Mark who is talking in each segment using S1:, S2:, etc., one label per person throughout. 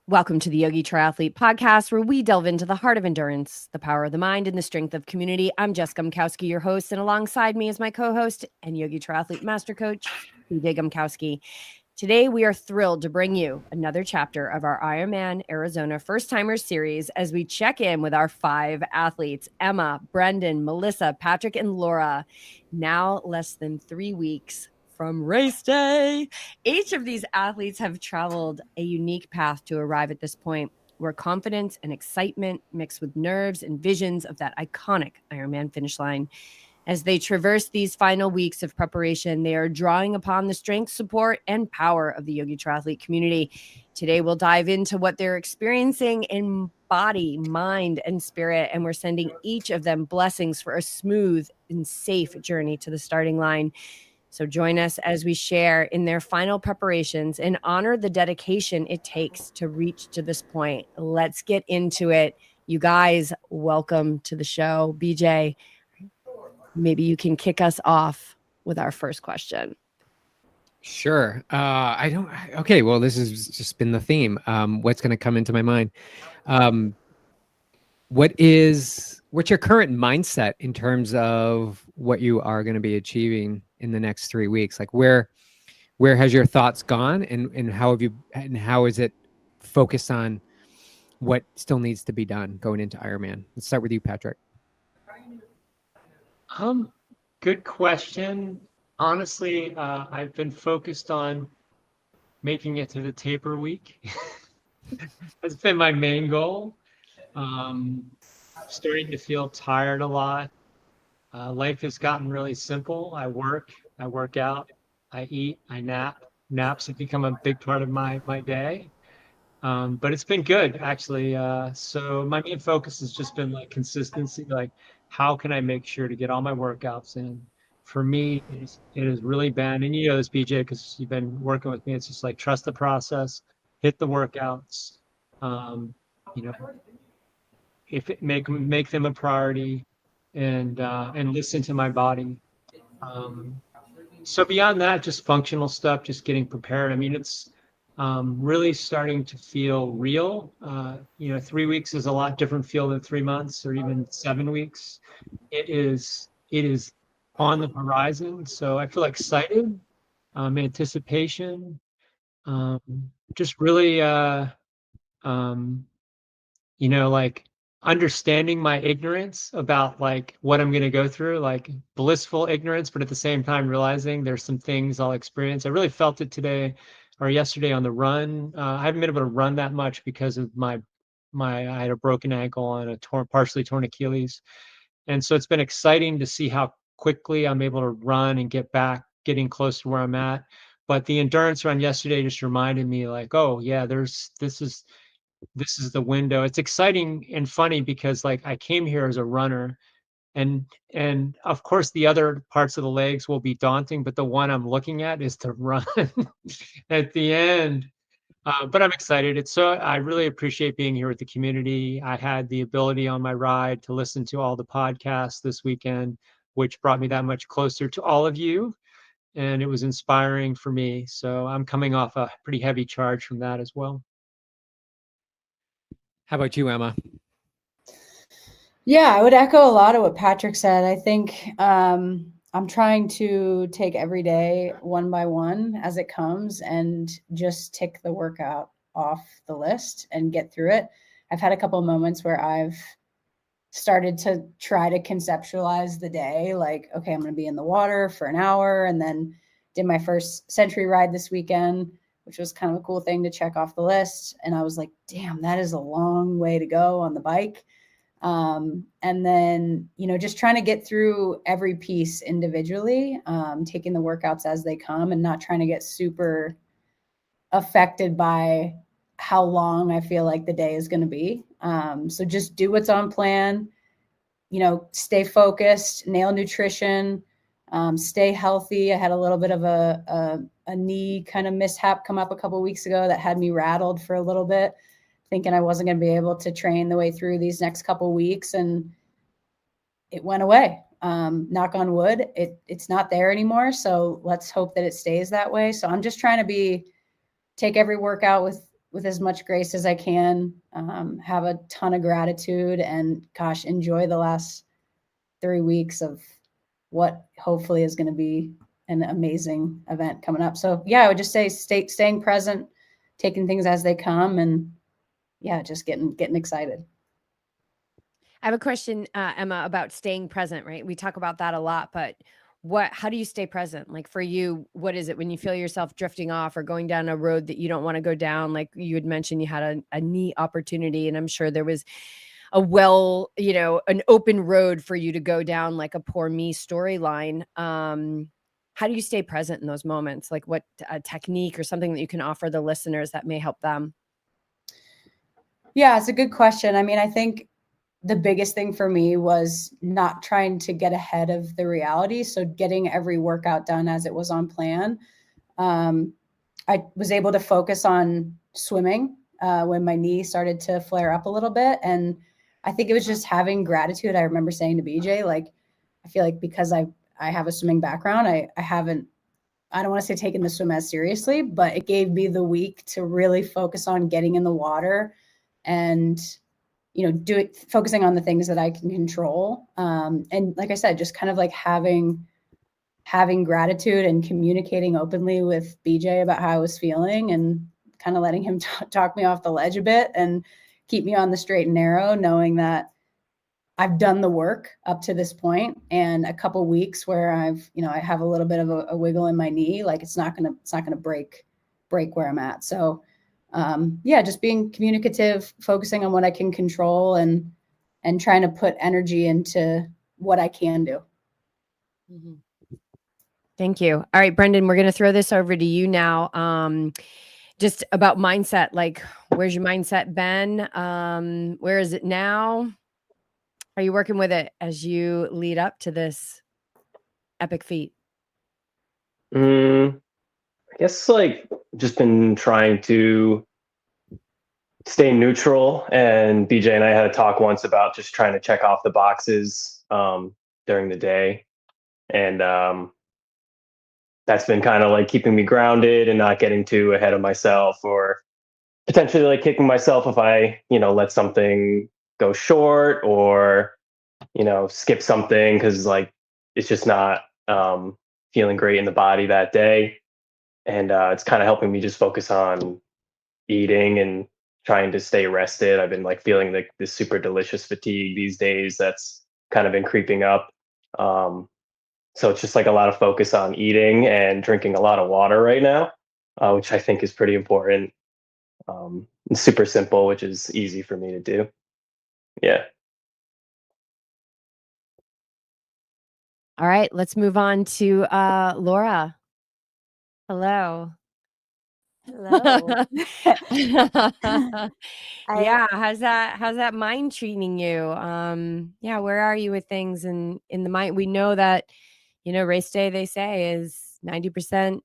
S1: Welcome to the Yogi Triathlete podcast, where we delve into the heart of endurance, the power of the mind, and the strength of community. I'm Jessica Gumkowski, your host, and alongside me is my co-host and Yogi Triathlete Master Coach, BJ Gumkowski. Today, we are thrilled to bring you another chapter of our Ironman Arizona First Timers series as we check in with our 5 athletes, Emma, Brenden, Melissa, Patrick, and Laura. Now less than 3 weeks from race day. Each of these athletes have traveled a unique path to arrive at this point, where confidence and excitement mix with nerves and visions of that iconic Ironman finish line. As they traverse these final weeks of preparation, they are drawing upon the strength, support, and power of the Yogi Triathlete community. Today, we'll dive into what they're experiencing in body, mind, and spirit, and we're sending each of them blessings for a smooth and safe journey to the starting line. So join us as we share in their final preparations and honor the dedication it takes to reach to this point. Let's get into it. You guys, welcome to the show. BJ, maybe you can kick us off with our first question.
S2: Sure. Okay. Well, this has just been the theme. What's going to come into my mind? What's your current mindset in terms of what you are going to be achieving in the next 3 weeks? Like where has your thoughts gone, and how is it focused on what still needs to be done going into Ironman? Let's start with you, Patrick.
S3: Good question. Honestly, I've been focused on making it to the taper week. That's been my main goal. Starting to feel tired a lot. Life has gotten really simple. I work out, I eat, I nap. Naps have become a big part of my day. But it's been good, actually. So my main focus has just been like consistency, like how can I make sure to get all my workouts in? For me, it has really been, and you know this, BJ, because you've been working with me, it's just like trust the process, hit the workouts, you know, if it make them a priority, and listen to my body. So beyond that, just functional stuff, just getting prepared. I mean, it's really starting to feel real. 3 weeks is a lot different feel than 3 months or even 7 weeks. It is on the horizon. So I feel excited, anticipation, just really, like understanding my ignorance about like what I'm going to go through, like blissful ignorance, but at the same time realizing there's some things I'll experience. I really felt it today or yesterday on the run. I haven't been able to run that much because of I had a broken ankle and a partially torn Achilles. And so it's been exciting to see how quickly I'm able to run and get back, getting close to where I'm at. But the endurance run yesterday just reminded me like, oh yeah, this is the window. It's exciting and funny because like I came here as a runner, and of course the other parts of the legs will be daunting, but the one I'm looking at is to run at the end. But I'm excited. I really appreciate being here with the community. I had the ability on my ride to listen to all the podcasts this weekend, which brought me that much closer to all of you. And it was inspiring for me. So I'm coming off a pretty heavy charge from that as well.
S2: How about you, Emma?
S4: Yeah, I would echo a lot of what Patrick said. I think I'm trying to take every day one by one as it comes and just tick the workout off the list and get through it. I've had a couple of moments where I've started to try to conceptualize the day, like, okay, I'm going to be in the water for an hour, and then did my first century ride this weekend, which was kind of a cool thing to check off the list. And I was like, damn, that is a long way to go on the bike. And then, just trying to get through every piece individually, taking the workouts as they come and not trying to get super affected by how long I feel like the day is going to be. So just do what's on plan, stay focused, nail nutrition, stay healthy. I had a little bit of a knee kind of mishap come up a couple of weeks ago that had me rattled for a little bit, thinking I wasn't going to be able to train the way through these next couple of weeks. And it went away. Knock on wood. It's not there anymore. So let's hope that it stays that way. So I'm just trying to take every workout with with as much grace as I can, have a ton of gratitude, and gosh, enjoy the last 3 weeks of what hopefully is going to be an amazing event coming up. So yeah, I would just say staying present, taking things as they come, and yeah, just getting excited.
S1: I have a question, Emma, about staying present, right? We talk about that a lot, but how do you stay present? Like for you, what is it when you feel yourself drifting off or going down a road that you don't want to go down? Like you had mentioned, you had a neat opportunity, and I'm sure there was an open road for you to go down, like a poor me storyline. How do you stay present in those moments? Like what technique or something that you can offer the listeners that may help them?
S4: Yeah, it's a good question. I mean, I think the biggest thing for me was not trying to get ahead of the reality. So getting every workout done as it was on plan. I was able to focus on swimming when my knee started to flare up a little bit. And I think it was just having gratitude. I remember saying to BJ, like, I feel like because I have a swimming background, I don't want to say taking the swim as seriously, but it gave me the week to really focus on getting in the water and, focusing on the things that I can control. And like I said, just kind of like having gratitude and communicating openly with BJ about how I was feeling, and kind of letting him talk me off the ledge a bit and keep me on the straight and narrow, knowing that I've done the work up to this point, and a couple weeks where I have a little bit of a wiggle in my knee, like it's not going to break where I'm at. So just being communicative, focusing on what I can control, and trying to put energy into what I can do.
S1: Mm-hmm. Thank you. All right, Brenden, we're going to throw this over to you now. Just about mindset, like where's your mindset been? Where is it now? Are you working with it as you lead up to this epic feat?
S5: I guess like just been trying to stay neutral, and BJ and I had a talk once about just trying to check off the boxes during the day. And that's been kind of like keeping me grounded and not getting too ahead of myself, or potentially like kicking myself if I, let something go short, or, skip something because like it's just not feeling great in the body that day. And it's kind of helping me just focus on eating and trying to stay rested. I've been like feeling like this super delicious fatigue these days that's kind of been creeping up. So it's just like a lot of focus on eating and drinking a lot of water right now, which I think is pretty important. And super simple, which is easy for me to do. Yeah.
S1: All right, let's move on to Laura. Hello.
S6: Hello.
S1: Yeah, how's that mind treating you? Where are you with things in the mind? We know that, race day, they say, is 90%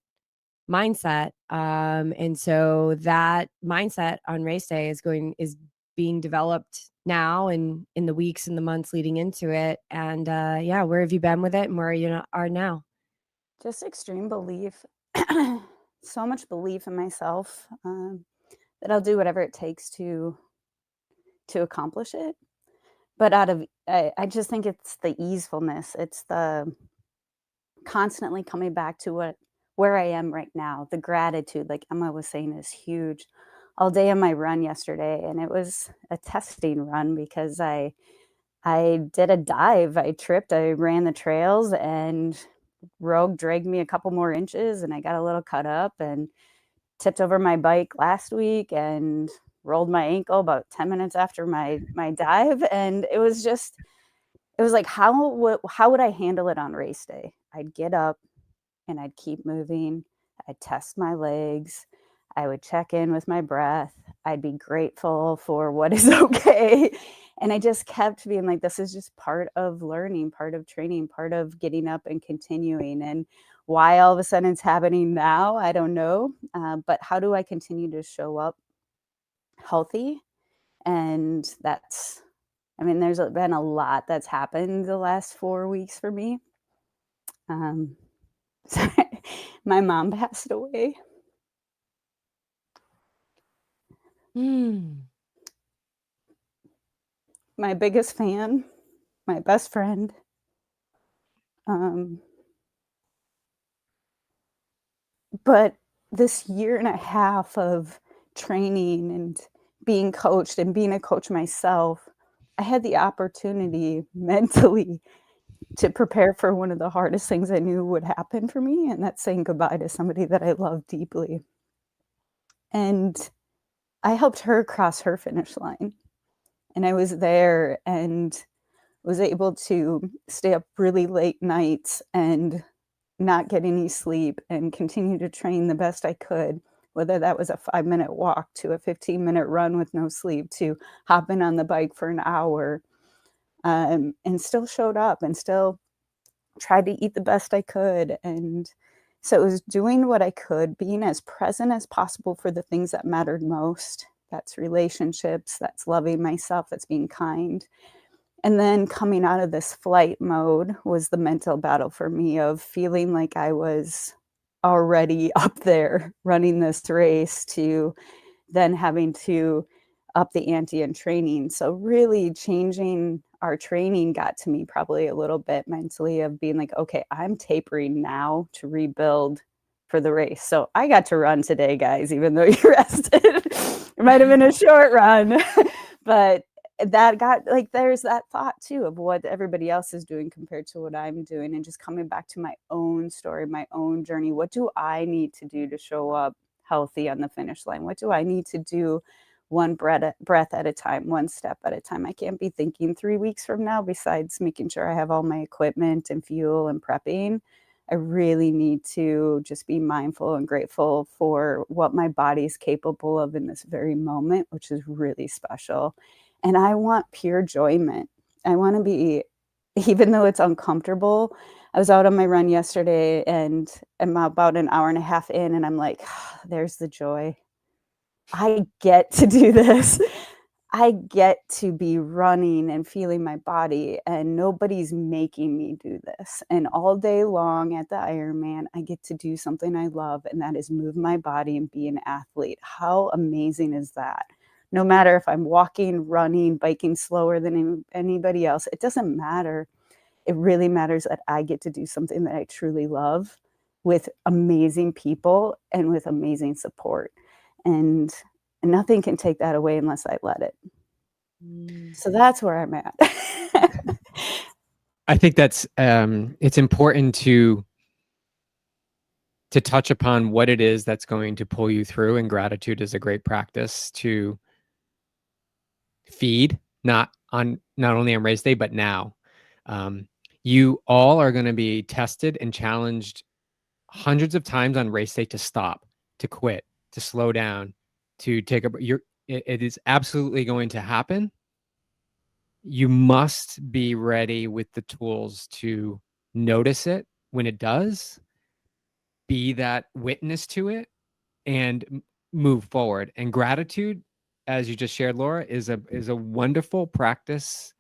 S1: mindset. And so that mindset on race day is being developed now and in the weeks and the months leading into it. And where have you been with it, and where you are now?
S6: Just extreme belief. So much belief in myself that I'll do whatever it takes to accomplish it. But I just think it's the easefulness. It's the constantly coming back to where I am right now. The gratitude, like Emma was saying, is huge. All day on my run yesterday, and it was a testing run because I did a dive. I tripped. I ran the trails, and Rogue dragged me a couple more inches, and I got a little cut up and tipped over my bike last week and rolled my ankle about 10 minutes after my dive. And it was like, how would I handle it on race day? I'd get up and I'd keep moving. I'd test my legs. I would check in with my breath. I'd be grateful for what is okay. And I just kept being like, this is just part of learning, part of training, part of getting up and continuing. And why all of a sudden it's happening now, I don't know. But how do I continue to show up healthy? And there's been a lot that's happened the last 4 weeks for me. My mom passed away. My biggest fan, my best friend. But this year and a half of training and being coached and being a coach myself, I had the opportunity mentally to prepare for one of the hardest things I knew would happen for me, and that's saying goodbye to somebody that I love deeply. And I helped her cross her finish line. And I was there and was able to stay up really late nights and not get any sleep and continue to train the best I could, whether that was a 5-minute walk to a 15-minute run with no sleep to hopping on the bike for an hour, and still showed up and still tried to eat the best I could. And so it was doing what I could, being as present as possible for the things that mattered most. That's relationships, that's loving myself, that's being kind. And then coming out of this flight mode was the mental battle for me of feeling like I was already up there running this race to then having to up the ante in training. So really changing our training got to me probably a little bit mentally of being like, okay, I'm tapering now to rebuild for the race. So I got to run today, guys, even though you rested. It might have been a short run, but that got like, there's that thought too of what everybody else is doing compared to what I'm doing, and just coming back to my own story, my own journey. What do I need to do to show up healthy on the finish line? What do I need to do one breath at a time, one step at a time? I can't be thinking 3 weeks from now, besides making sure I have all my equipment and fuel and prepping. I really need to just be mindful and grateful for what my body is capable of in this very moment, which is really special. And I want pure enjoyment. I want to be, even though it's uncomfortable. I was out on my run yesterday and I'm about an hour and a half in, and I'm like, there's the joy. I get to do this. I get to be running and feeling my body, and nobody's making me do this. And all day long at the Ironman, I get to do something I love, and that is move my body and be an athlete. How amazing is that? No matter if I'm walking, running, biking slower than anybody else, it doesn't matter. It really matters that I get to do something that I truly love with amazing people and with amazing support. And nothing can take that away unless I let it. So that's where I'm at.
S2: I think that's it's important to touch upon what it is that's going to pull you through, and gratitude is a great practice to feed, not only on race day, but now. You all are going to be tested and challenged hundreds of times on race day to stop, to quit, to slow down, to take it is absolutely going to happen. You must be ready with the tools to notice it when it does, be that witness to it, and move forward. And gratitude, as you just shared, Laura, is a wonderful practice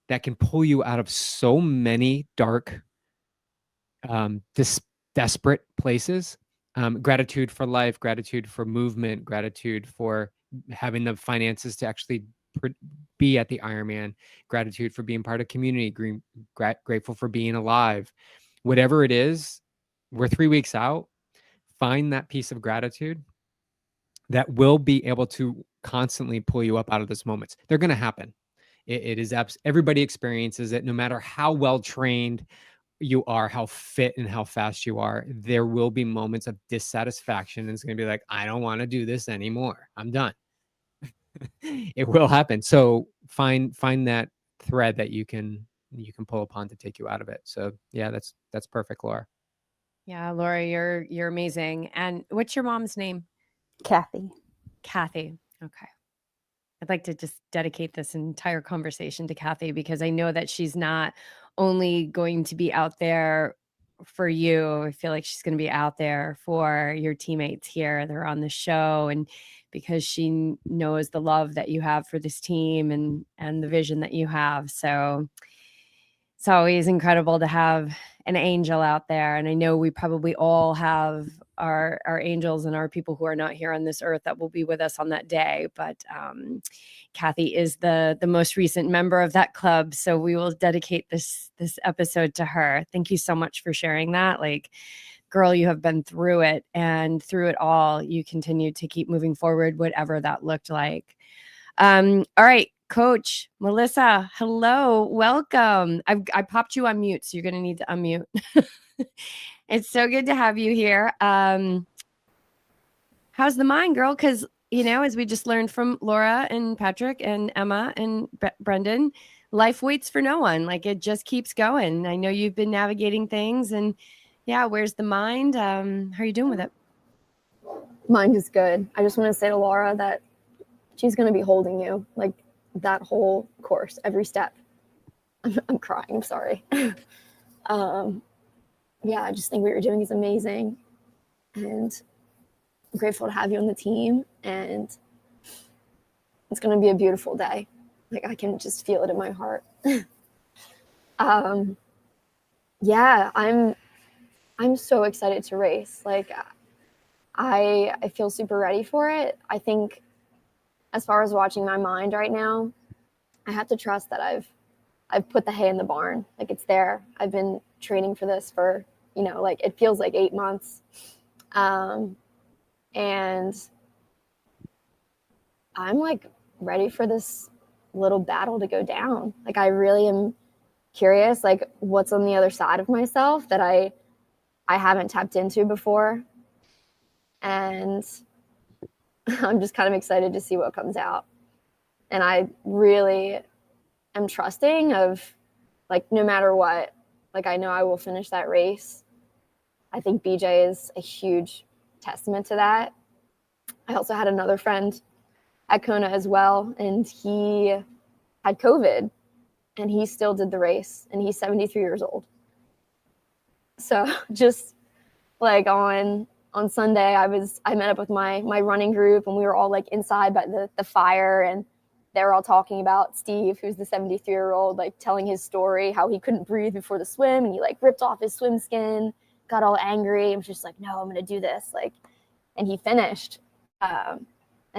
S2: that can pull you out of so many dark, desperate places. Gratitude for life, gratitude for movement, gratitude for having the finances to actually be at the Ironman, gratitude for being part of community, grateful for being alive. Whatever it is, we're 3 weeks out. Find that piece of gratitude that will be able to constantly pull you up out of those moments. They're going to happen. It is everybody experiences it, no matter how well trained you are, how fit and how fast you are. There will be moments of dissatisfaction, and it's going to be like, I don't want to do this anymore. I'm done. It will happen. So find that thread that you can pull upon to take you out of it. So yeah, that's perfect, Laura.
S1: Yeah, Laura, you're amazing. And what's your mom's name?
S6: Kathy.
S1: Kathy. Okay. I'd like to just dedicate this entire conversation to Kathy, because I know that she's not only going to be out there for you. I feel like she's going to be out there for your teammates here. They're on the show, and because she knows the love that you have for this team and the vision that you have. So it's always incredible to have an angel out there. And I know we probably all have our angels and our people who are not here on this earth that will be with us on that day. But Kathy is the most recent member of that club. So we will dedicate this episode to her. Thank you so much for sharing that. Like, girl, you have been through it, and through it all, you continue to keep moving forward, whatever that looked like. All right, Coach Melissa, hello, welcome. I popped you on mute, so you're going to need to unmute. It's so good to have you here. How's the mind, girl? Because, you know, as we just learned from Laura and Patrick and Emma and Brenden, life waits for no one. Like, it just keeps going. I know you've been navigating things, and yeah, where's the mind? How are you doing with it?
S7: Mind is good. I just want to say to Laura that she's going to be holding you like that whole course, every step. I'm crying. I'm sorry. Yeah, I just think what you're doing is amazing, and I'm grateful to have you on the team. And it's going to be a beautiful day. Like, I can just feel it in my heart. Yeah, I'm so excited to race. Like, I feel super ready for it. I think as far as watching my mind right now, I have to trust that I've put the hay in the barn. Like, it's there. I've been training for this for, you know, like, it feels like 8 months. And I'm like ready for this little battle to go down. Like, I really am curious, like, what's on the other side of myself that I haven't tapped into before. And I'm just kind of excited to see what comes out. And I really am trusting of, like, no matter what, like, I know I will finish that race. I think BJ is a huge testament to that. I also had another friend at Kona as well, and he had COVID, and he still did the race, and he's 73 years old. So just like on Sunday, I met up with my running group, and we were all like inside by the fire, and they were all talking about Steve, who's the 73-year-old, like telling his story, how he couldn't breathe before the swim, and he like ripped off his swim skin, got all angry, and was just like, no, I'm going to do this. Like, and he finished. And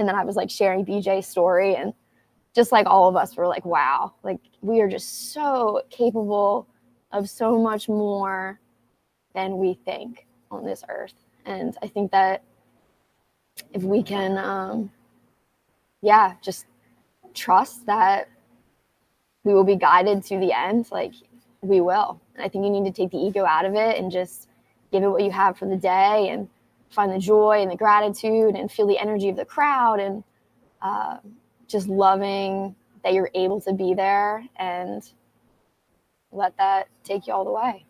S7: then I was like sharing BJ's story, and just like all of us were like, wow, like we are just so capable of so much more than we think on this earth. And I think that if we can, just trust that we will be guided to the end, like we will. And I think you need to take the ego out of it and just give it what you have for the day, and find the joy and the gratitude and feel the energy of the crowd, and just loving that you're able to be there, and let that take you all the way.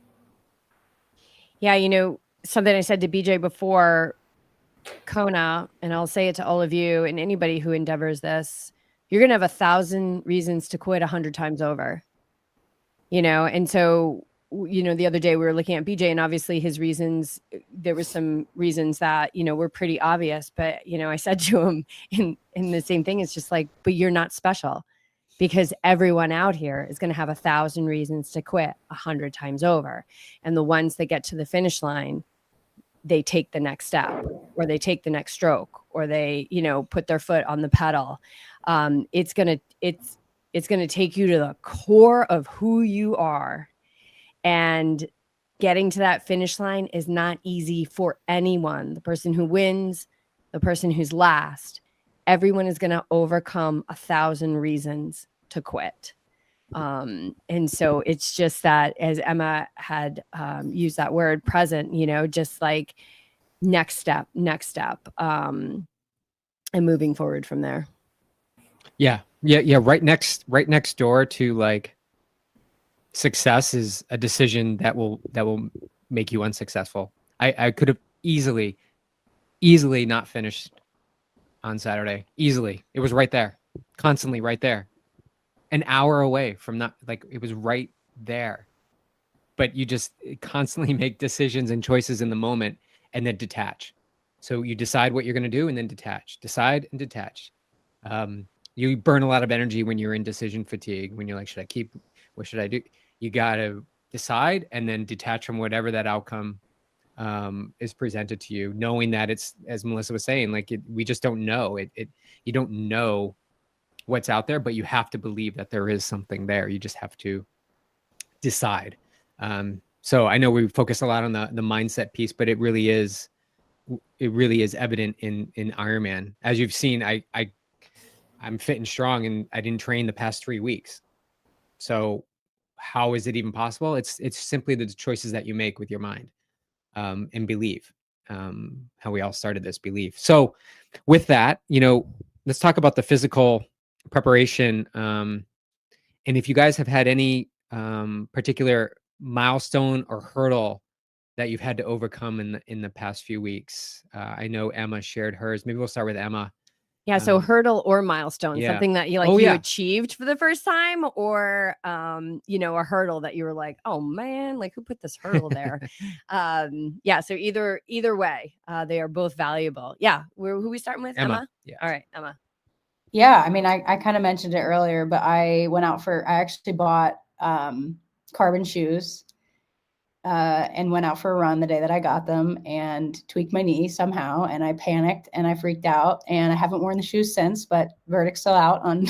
S1: Yeah, you know, something I said to BJ before Kona, and I'll say it to all of you and anybody who endeavors this, you're going to have 1,000 reasons to quit 100 times over, you know? And so, you know, the other day we were looking at BJ, and obviously his reasons, there were some reasons that, you know, were pretty obvious, but, you know, I said to him in the same thing, it's just like, but you're not special, because everyone out here is going to have 1,000 reasons to quit 100 times over. And the ones that get to the finish line, they take the next step, or they take the next stroke, or they, you know, put their foot on the pedal. It's going to take you to the core of who you are. And getting to that finish line is not easy for anyone. The person who wins, the person who's last, everyone is going to overcome 1,000 reasons to quit. And so it's just that, as Emma had used that word, present, you know, just like next step, and moving forward from there.
S2: Yeah. Right next door to like success is a decision that will make you unsuccessful. I could have easily not finished on Saturday. Easily. It was right there, constantly right there. An hour away from not, like, it was right there. But you just constantly make decisions and choices in the moment, and then detach. So you decide what you're going to do, and then detach, decide and detach. You burn a lot of energy when you're in decision fatigue, when you're like, should I keep, what should I do? You got to decide and then detach from whatever that outcome is presented to you, knowing that it's, as Melissa was saying, like we just don't know you don't know what's out there, but you have to believe that there is something there. You just have to decide. So I know we focus a lot on the mindset piece, but it really is evident in Ironman. As you've seen, I'm fit and strong, and I didn't train the past 3 weeks. So how is it even possible? It's simply the choices that you make with your mind, and believe, how we all started this belief. So with that, let's talk about the physical preparation. And if you guys have had any particular milestone or hurdle that you've had to overcome in the past few weeks. I know Emma shared hers. Maybe we'll start with Emma.
S1: Yeah. So hurdle or milestone, something that you achieved for the first time, or, a hurdle that you were like, oh man, like who put this hurdle there? Yeah. So either way, they are both valuable. Yeah. Who are we starting with? Emma?
S2: Yeah.
S1: All right. Emma.
S4: Yeah. I mean, I kind of mentioned it earlier, but I actually bought carbon shoes and went out for a run the day that I got them and tweaked my knee somehow. And I panicked and I freaked out, and I haven't worn the shoes since, but verdict's still out on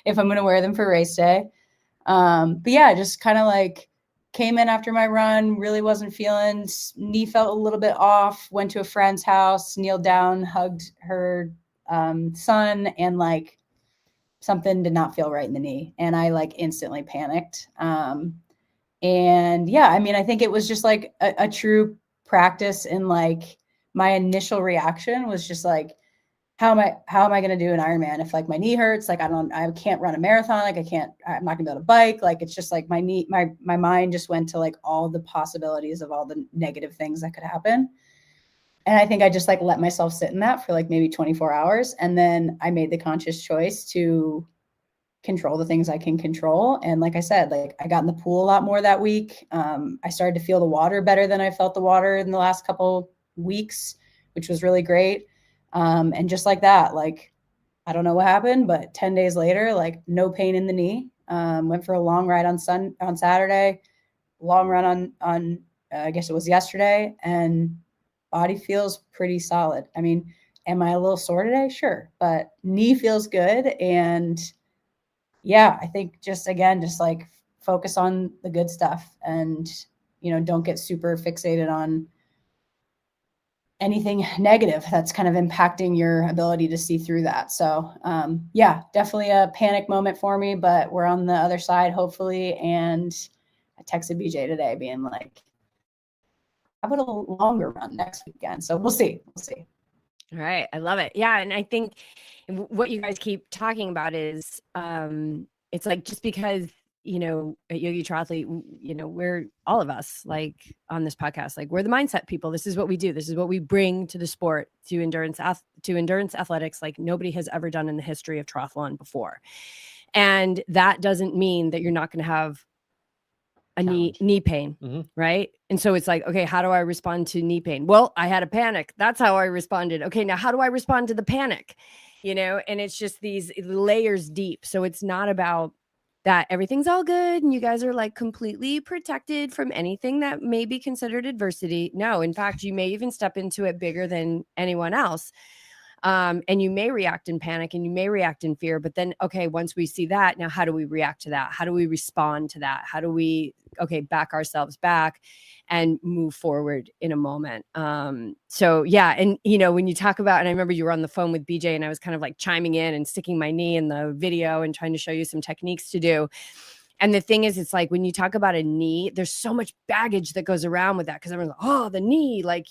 S4: if I'm going to wear them for race day. But yeah, just kind of like came in after my run, really wasn't feeling, knee felt a little bit off, went to a friend's house, kneeled down, hugged her son, and like something did not feel right in the knee. And I like instantly panicked. And yeah, I mean, I think it was just like a true practice. And like my initial reaction was just like, how am I going to do an Ironman if like my knee hurts? Like, I can't run a marathon. Like I'm not gonna be able to bike. Like, it's just like my knee, my mind just went to like all the possibilities of all the negative things that could happen. And I think I just like let myself sit in that for like maybe 24 hours. And then I made the conscious choice to control the things I can control. And like I said, like I got in the pool a lot more that week. I started to feel the water better than I felt the water in the last couple weeks, which was really great. And just like that, like, I don't know what happened, but 10 days later, like no pain in the knee. Went for a long ride on Saturday, long run on I guess it was yesterday, and body feels pretty solid. I mean, am I a little sore today? Sure. But knee feels good. And yeah, I think just like focus on the good stuff and, don't get super fixated on anything negative that's kind of impacting your ability to see through that. So yeah, definitely a panic moment for me, but we're on the other side, hopefully. And I texted BJ today being like, how about a longer run next weekend? So we'll see.
S1: All right. I love it. Yeah. And I think what you guys keep talking about is it's like, just because, at YogiTriathlete, we're all of us like on this podcast, like we're the mindset people. This is what we do. This is what we bring to the sport, to endurance athletics, like nobody has ever done in the history of triathlon before. And that doesn't mean that you're not going to have a knee pain, right? And so it's like, okay, how do I respond to knee pain? Well, I had a panic. That's how I responded. Okay, now how do I respond to the panic? And it's just these layers deep. So it's not about that everything's all good and you guys are like completely protected from anything that may be considered adversity. No, in fact, you may even step into it bigger than anyone else. And you may react in panic and you may react in fear, but then, okay, once we see that, now how do we react to that? How do we respond to that? How do we, back ourselves back and move forward in a moment? So yeah. And when you talk about, and I remember you were on the phone with BJ and I was kind of like chiming in and sticking my knee in the video and trying to show you some techniques to do. And the thing is, it's like when you talk about a knee, there's so much baggage that goes around with that. Because everyone's like, oh, the knee, like,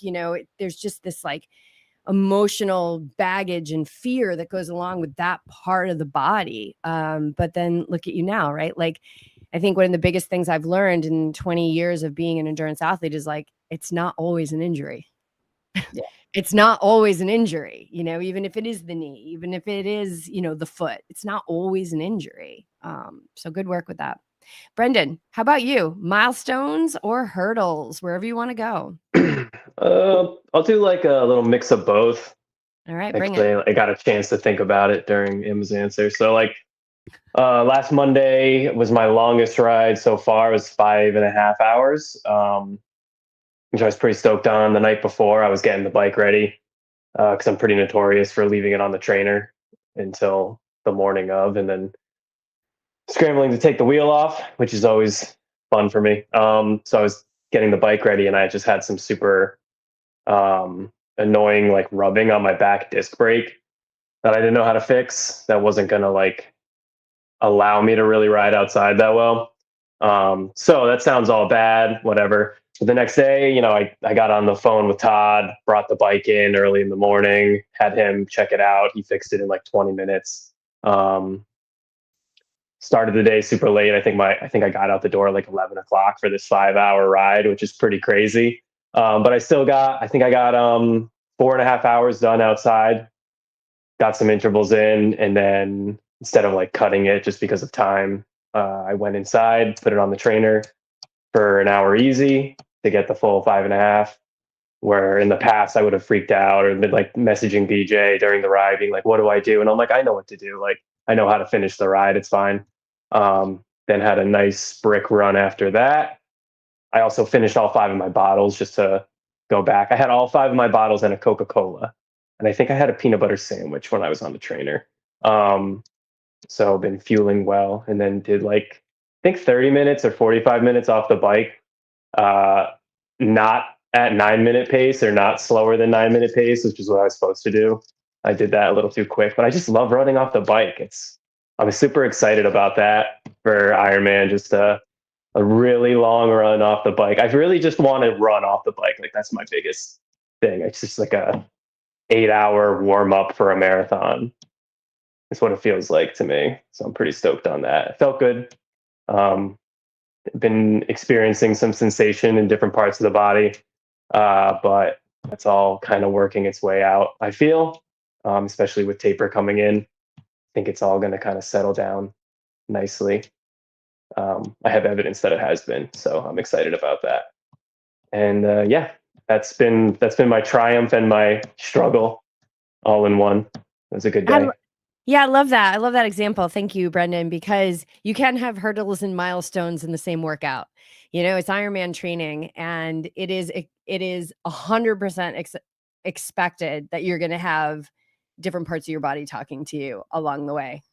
S1: there's just this like emotional baggage and fear that goes along with that part of the body. But then look at you now, right? Like, I think one of the biggest things I've learned in 20 years of being an endurance athlete is like, it's not always an injury. Yeah. It's not always an injury, even if it is the knee, even if it is, the foot, it's not always an injury. So good work with that. Brenden, how about you? Milestones or hurdles, wherever you want to go?
S5: I'll do like a little mix of both.
S1: All right,
S5: Actually, I got a chance to think about it during Emma's answer. So like Last Monday was my longest ride so far. It was 5.5 hours, which I was pretty stoked on. The night before, I was getting the bike ready because I'm pretty notorious for leaving it on the trainer until the morning of, and then scrambling to take the wheel off, which is always fun for me. So I was getting the bike ready, and I just had some super annoying like rubbing on my back disc brake that I didn't know how to fix. That wasn't gonna like allow me to really ride outside that well. So that sounds all bad, whatever. But the next day, I got on the phone with Todd, brought the bike in early in the morning, had him check it out. He fixed it in like 20 minutes. Started the day super late. I think I got out the door like 11 o'clock for this 5 hour ride, which is pretty crazy. But I think I got 4.5 hours done outside, got some intervals in, and then instead of like cutting it just because of time, I went inside, put it on the trainer for an hour easy to get the full 5.5. Where in the past I would have freaked out or been like messaging BJ during the ride, being like, "What do I do?" And I'm like, "I know what to do. Like, I know how to finish the ride. It's fine." Then had a nice brick run after that. I also finished all 5 of my bottles just to go back. I had all 5 of my bottles and a Coca-Cola, and I think I had a peanut butter sandwich when I was on the trainer. So been fueling well, and then did like I think 30 minutes or 45 minutes off the bike. Not at 9-minute pace or not slower than 9-minute pace, which is what I was supposed to do. I did that a little too quick, but I just love running off the bike. I'm super excited about that for Ironman. Just a really long run off the bike. I really just want to run off the bike. Like that's my biggest thing. It's just like a 8-hour warm up for a marathon. It's what it feels like to me. So I'm pretty stoked on that. It felt good. Been experiencing some sensation in different parts of the body, but that's all kind of working its way out. I feel, especially with taper coming in, I think it's all going to kind of settle down nicely. I have evidence that it has been, so I'm excited about that. And yeah, that's been my triumph and my struggle all in one. It was a good day.
S1: Yeah, I love that. I love that example. Thank you, Brenden, because you can have hurdles and milestones in the same workout. It's Ironman training, and it is 100% expected that you're going to have different parts of your body talking to you along the way.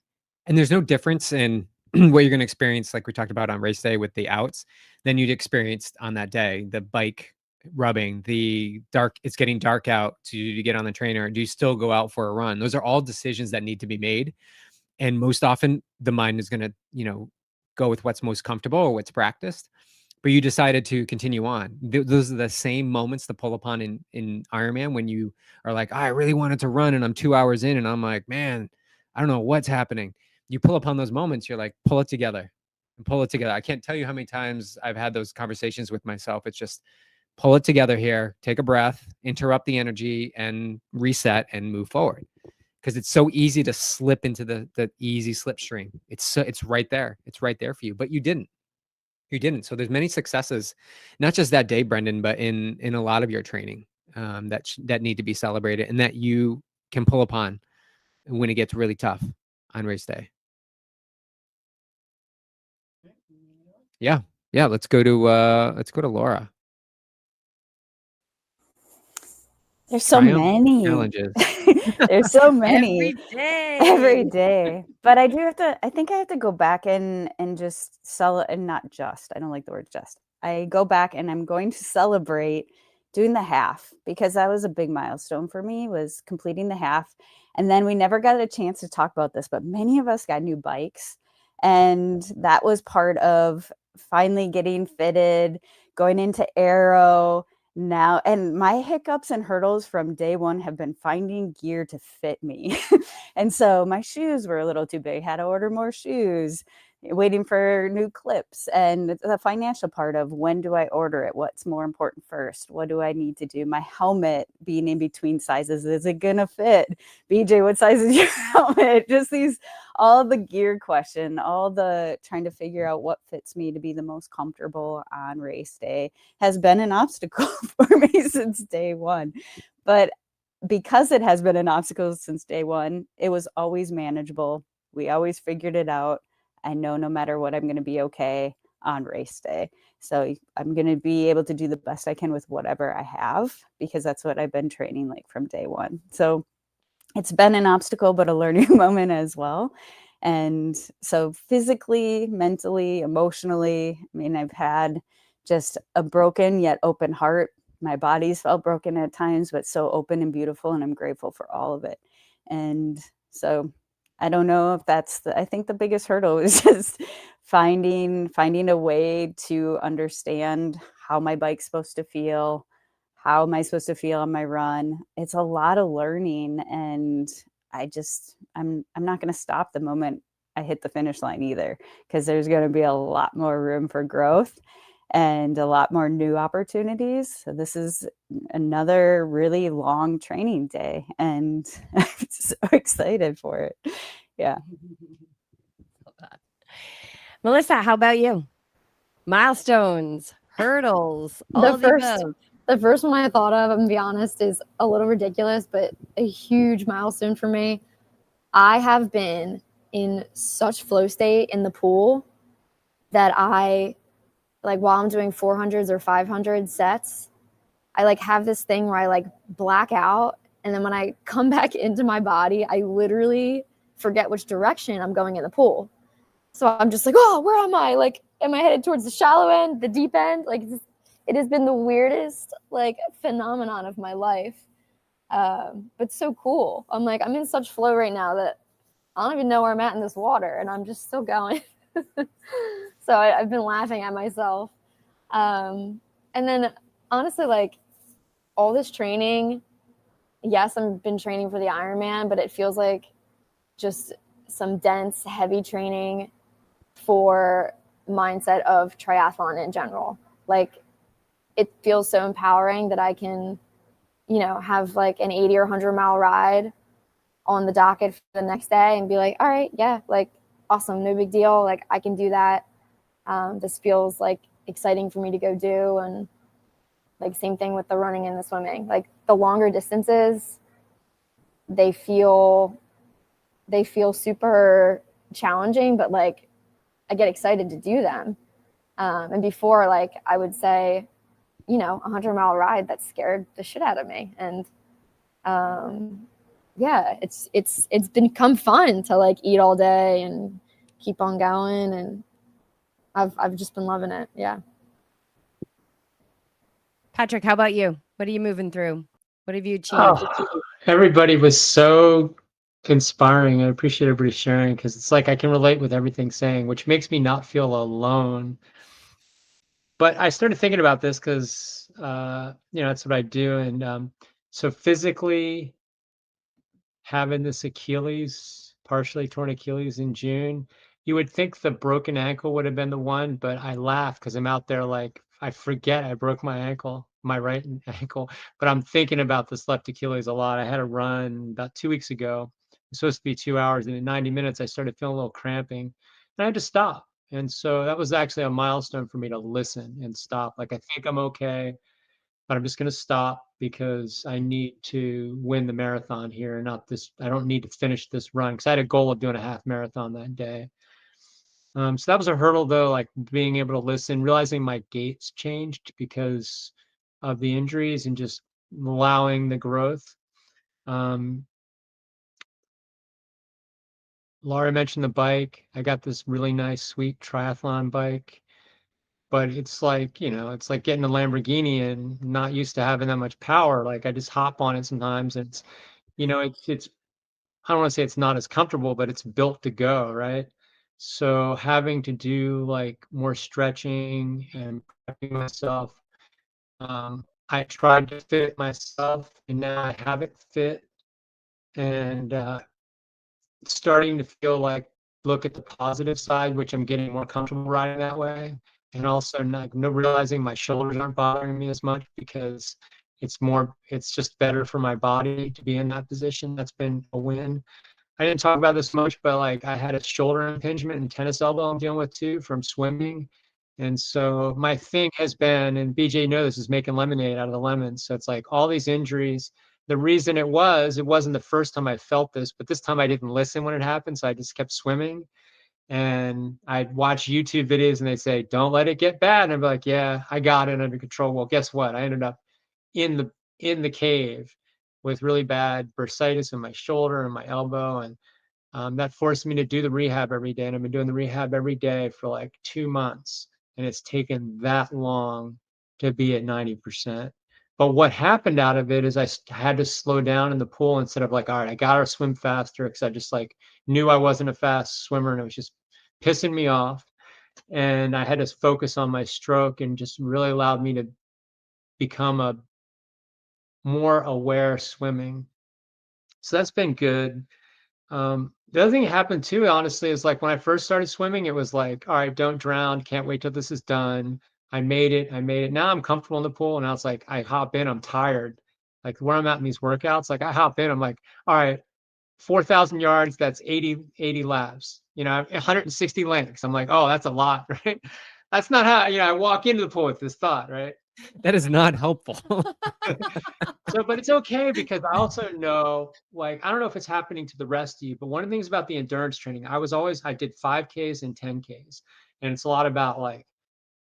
S2: And there's no difference in what you're going to experience, like we talked about on race day with the outs, than you'd experienced on that day. The bike rubbing, it's getting dark out to get on the trainer. Do you still go out for a run? Those are all decisions that need to be made. And most often the mind is going to, go with what's most comfortable or what's practiced. But you decided to continue on. Those are the same moments to pull upon in Ironman when you are like, I really wanted to run and I'm 2 hours in and I'm like, man, I don't know what's happening. You pull upon those moments, you're like, pull it together and pull it together. I can't tell you how many times I've had those conversations with myself. It's just pull it together here, take a breath, interrupt the energy and reset and move forward. Because it's so easy to slip into the easy slipstream. It's right there. It's right there for you, but you didn't. So there's many successes, not just that day, Brenden, but in a lot of your training that need to be celebrated and that you can pull upon when it gets really tough on race day. Yeah. Let's go to Laura.
S6: There's so many
S2: challenges.
S6: There's so many
S1: every
S6: day. But I think I have to go back and just I don't like the word just. I go back and I'm going to celebrate doing the half, because that was a big milestone for me, was completing the half. And then we never got a chance to talk about this, but many of us got new bikes. And that was part of finally getting fitted, going into aero now. And my hiccups and hurdles from day one have been finding gear to fit me. And so my shoes were a little too big, had to order more shoes, waiting for new clips, and the financial part of when do I order it? What's more important first? What do I need to do? My helmet being in between sizes, is it gonna fit? BJ, what size is your helmet? Just all the gear question, all the trying to figure out what fits me to be the most comfortable on race day has been an obstacle for me since day one. But because it has been an obstacle since day one, it was always manageable. we always figured it out. I know no matter what, I'm going to be okay on race day. So I'm going to be able to do the best I can with whatever I have, because that's what I've been training like from day one. So it's been an obstacle, but a learning moment as well. And so physically, mentally, emotionally, I mean, I've had just a broken yet open heart. My body's felt broken at times, but so open and beautiful. And I'm grateful for all of it. And so I don't know if that's I think the biggest hurdle is just finding a way to understand how my bike's supposed to feel. How am I supposed to feel on my run? It's a lot of learning, and I'm not going to stop the moment I hit the finish line either, because there's going to be a lot more room for growth and a lot more new opportunities. So this is another really long training day, and I'm so excited for it. Yeah.
S1: Melissa, how about you? Milestones, hurdles, all of the above.
S7: The first one I thought of, I'm gonna be honest, is a little ridiculous, but a huge milestone for me. I have been in such flow state in the pool that I, like, while I'm doing 400s or 500 sets, I like have this thing where I like black out. And then when I come back into my body, I literally forget which direction I'm going in the pool. So I'm just like, oh, where am I? Like, am I headed towards the shallow end, the deep end? Like, it has been the weirdest like phenomenon of my life, but so cool. I'm like, I'm in such flow right now that I don't even know where I'm at in this water, and I'm just still going. So I've been laughing at myself. And then honestly, like, all this training, yes, I've been training for the Ironman, but it feels like just some dense, heavy training for mindset of triathlon in general. Like, it feels so empowering that I can, you know, have like an 80 or 100 mile ride on the docket for the next day and be like, all right, yeah, like, awesome, no big deal. Like, I can do that. This feels like exciting for me to go do. And like, same thing with the running and the swimming. Like, the longer distances, they feel super challenging, but like, I get excited to do them. And before, like, I would say, you know, 100-mile ride, that scared the shit out of me. And yeah, it's become fun to like eat all day and keep on going, and I've just been loving it. Yeah.
S1: Patrick, how about you? What are you moving through? What have you achieved?
S3: Oh, everybody was so inspiring. I appreciate everybody sharing, because it's like I can relate with everything saying, which makes me not feel alone. But I started thinking about this because, you know, that's what I do. And so physically having this Achilles, partially torn Achilles in June, you would think the broken ankle would have been the one, but I laugh because I'm out there like, I forget I broke my ankle, my right ankle, but I'm thinking about this left Achilles a lot. I had a run about 2 weeks ago. It's supposed to be 2 hours, and in 90 minutes, I started feeling a little cramping, and I had to stop. And so that was actually a milestone for me to listen and stop. Like, I think I'm okay, but I'm just going to stop because I need to win the marathon here, not this. I don't need to finish this run, because I had a goal of doing a half marathon that day. So that was a hurdle, though, like being able to listen, realizing my gait's changed because of the injuries, and just allowing the growth. Laura mentioned the bike. I got this really nice, sweet triathlon bike, but it's like, you know, it's like getting a Lamborghini and not used to having that much power. Like, I just hop on it sometimes, and it's, you know, it's I don't want to say it's not as comfortable, but it's built to go, right? So having to do like more stretching and prepping myself, I tried to fit it myself, and now I have it fit, and it's starting to feel like, look at the positive side, which I'm getting more comfortable riding that way, and also not realizing my shoulders aren't bothering me as much, because it's just better for my body to be in that position. That's been a win. I didn't talk about this much, but like, I had a shoulder impingement and tennis elbow I'm dealing with too from swimming. And so my thing has been, and BJ knows this, is making lemonade out of the lemons. So it's like all these injuries the reason it wasn't the first time I felt this, but this time I didn't listen when it happened. So I just kept swimming, and I'd watch YouTube videos and they'd say, don't let it get bad. And I'd be like, yeah, I got it under control. Well, guess what? I ended up in the cave with really bad bursitis in my shoulder and my elbow. And that forced me to do the rehab every day. And I've been doing the rehab every day for like 2 months. And it's taken that long to be at 90%. But what happened out of it is I had to slow down in the pool instead of like, all right, I got to swim faster, because I just like knew I wasn't a fast swimmer and it was just pissing me off. And I had to focus on my stroke, and just really allowed me to become a more aware swimming. So that's been good. The other thing that happened too, honestly, is like when I first started swimming, it was like, all right, don't drown. Can't wait till this is done. I made it. Now I'm comfortable in the pool. And now it's like, I hop in, I'm tired. Like where I'm at in these workouts, like I hop in, I'm like, all right, 4,000 yards, that's 80 laps, 160 lengths. I'm like, oh, that's a lot, right? That's not how, I walk into the pool with this thought, right?
S2: That is not helpful.
S3: So, but it's okay, because I also know, like, I don't know if it's happening to the rest of you, but one of the things about the endurance training, I did 5Ks and 10Ks. And it's a lot about like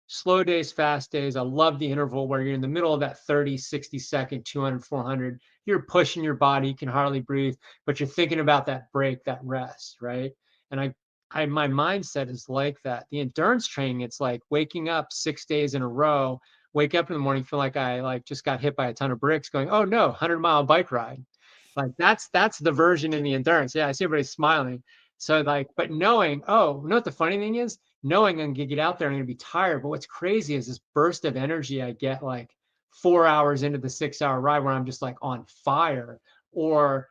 S3: slow days, fast days. I love the interval where you're in the middle of that 30, 60 second, 200, 400. You're pushing your body, you can hardly breathe, but you're thinking about that break, that rest, right? And my mindset is like that. The endurance training, it's like waking up 6 days in a row, wake up in the morning, feel like I like just got hit by a ton of bricks, going, oh no, 100-mile bike ride. Like that's the version in the endurance. Yeah, I see everybody smiling. So like, but knowing, oh, you know what the funny thing is? Knowing I'm gonna get out there and I'm gonna be tired. But what's crazy is this burst of energy I get like 4 hours into the 6-hour ride, where I'm just like on fire, or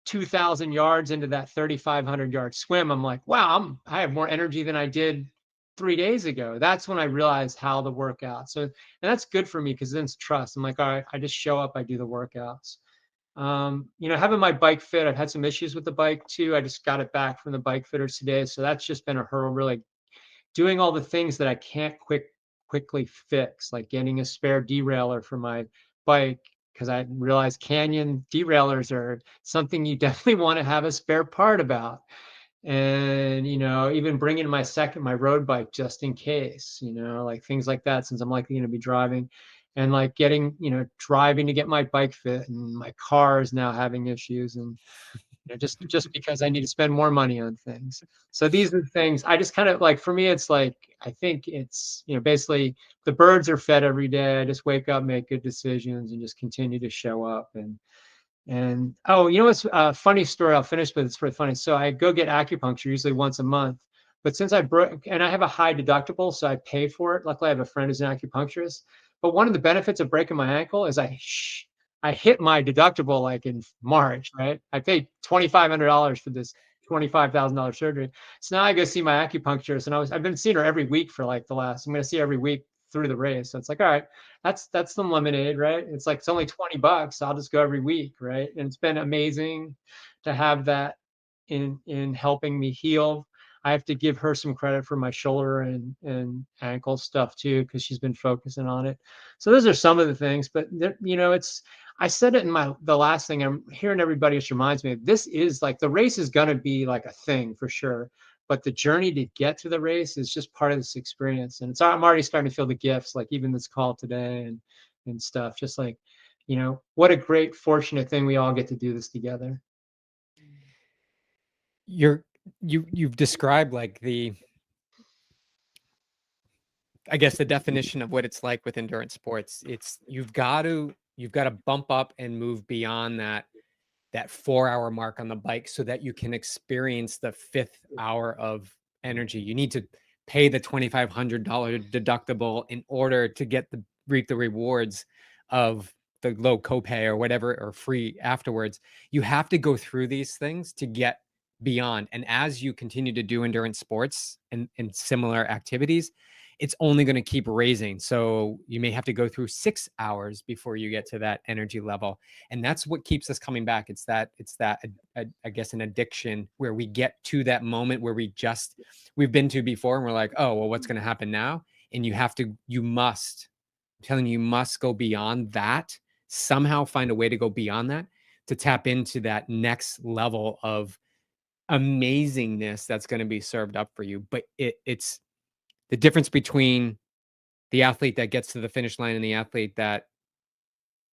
S3: 2,000 yards into that 3,500-yard swim. I'm like, wow, I have more energy than I did 3 days ago. That's when I realized how the workout. So, and that's good for me, because then it's trust. I'm like, all right, I just show up, I do the workouts. Having my bike fit, I've had some issues with the bike too. I just got it back from the bike fitters today. So that's just been a hurdle, really doing all the things that I can't quickly fix, like getting a spare derailleur for my bike, because I realized canyon derailleurs are something you definitely want to have a spare part about. And, even bringing my road bike just in case, like things like that, since I'm likely going to be driving, and like getting, driving to get my bike fit, and my car is now having issues, and just because I need to spend more money on things. So these are the things I just kind of like, for me, it's like, I think it's, basically the birds are fed every day. I just wake up, make good decisions, and just continue to show up. And oh, what's a funny story I'll finish with? It's pretty funny. So I go get acupuncture usually once a month, but since I broke, and I have a high deductible, so I pay for it. Luckily, I have a friend who's an acupuncturist. But one of the benefits of breaking my ankle is I hit my deductible like in March, right? I paid $2,500 for this $25,000 surgery. So now I go see my acupuncturist, and I've been seeing her every week for like I'm going to see her every week through the race. So it's like, all right, that's some lemonade, right? It's like, it's only $20. I'll just go every week, right? And it's been amazing to have that in helping me heal. I have to give her some credit for my shoulder and ankle stuff too, because she's been focusing on it. So those are some of the things, but I said it in the last thing. I'm hearing everybody, which reminds me, this is like, the race is going to be like a thing for sure, but the journey to get to the race is just part of this experience. And I'm already starting to feel the gifts, like even this call today and stuff, just like, what a great, fortunate thing we all get to do this together.
S2: You've described like I guess the definition of what it's like with endurance sports. It's you've got to bump up and move beyond that 4-hour mark on the bike so that you can experience the 5th hour of energy. You need to pay the $2,500 deductible in order to reap the rewards of the low copay or whatever, or free afterwards. You have to go through these things to get beyond. And as you continue to do endurance sports and similar activities, it's only going to keep raising. So you may have to go through 6 hours before you get to that energy level. And that's what keeps us coming back. It's that, I guess, an addiction where we get to that moment where we've been to before, and we're like, oh, well, what's going to happen now? And you must go beyond that somehow find a way to go beyond that, to tap into that next level of amazingness that's going to be served up for you. But it's the difference between the athlete that gets to the finish line and the athlete that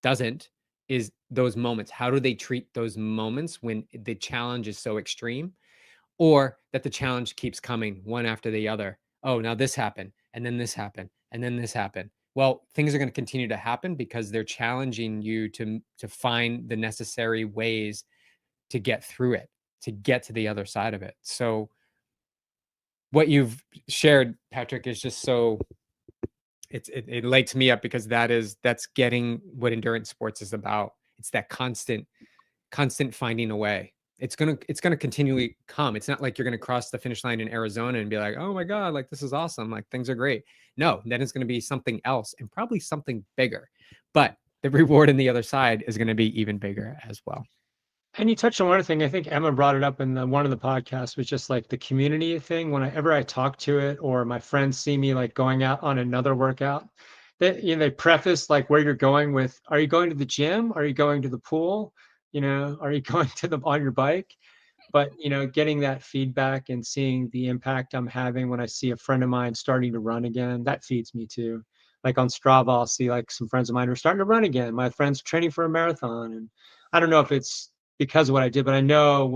S2: doesn't is those moments. How do they treat those moments when the challenge is so extreme, or that the challenge keeps coming one after the other? Oh, now this happened, and then this happened, and then this happened. Well, things are going to continue to happen because they're challenging you to find the necessary ways to get through it, to get to the other side of it. So what you've shared, Patrick, is just so it lights me up, because that's getting what endurance sports is about. It's that constant finding a way. It's gonna continually come. It's not like you're gonna cross the finish line in Arizona and be like, oh my God, like this is awesome, like things are great. No, then it's gonna be something else, and probably something bigger. But the reward on the other side is gonna be even bigger as well.
S3: And you touched on one thing, I think Emma brought it up in one of the podcasts, was just like the community thing. Whenever I talk to it, or my friends see me like going out on another workout, they preface like where you're going with, are you going to the gym? Are you going to the pool? Are you going on your bike? But, getting that feedback and seeing the impact I'm having when I see a friend of mine starting to run again, that feeds me too. Like on Strava, I'll see like some friends of mine are starting to run again. My friend's training for a marathon. And I don't know if it's because of what I did, but I know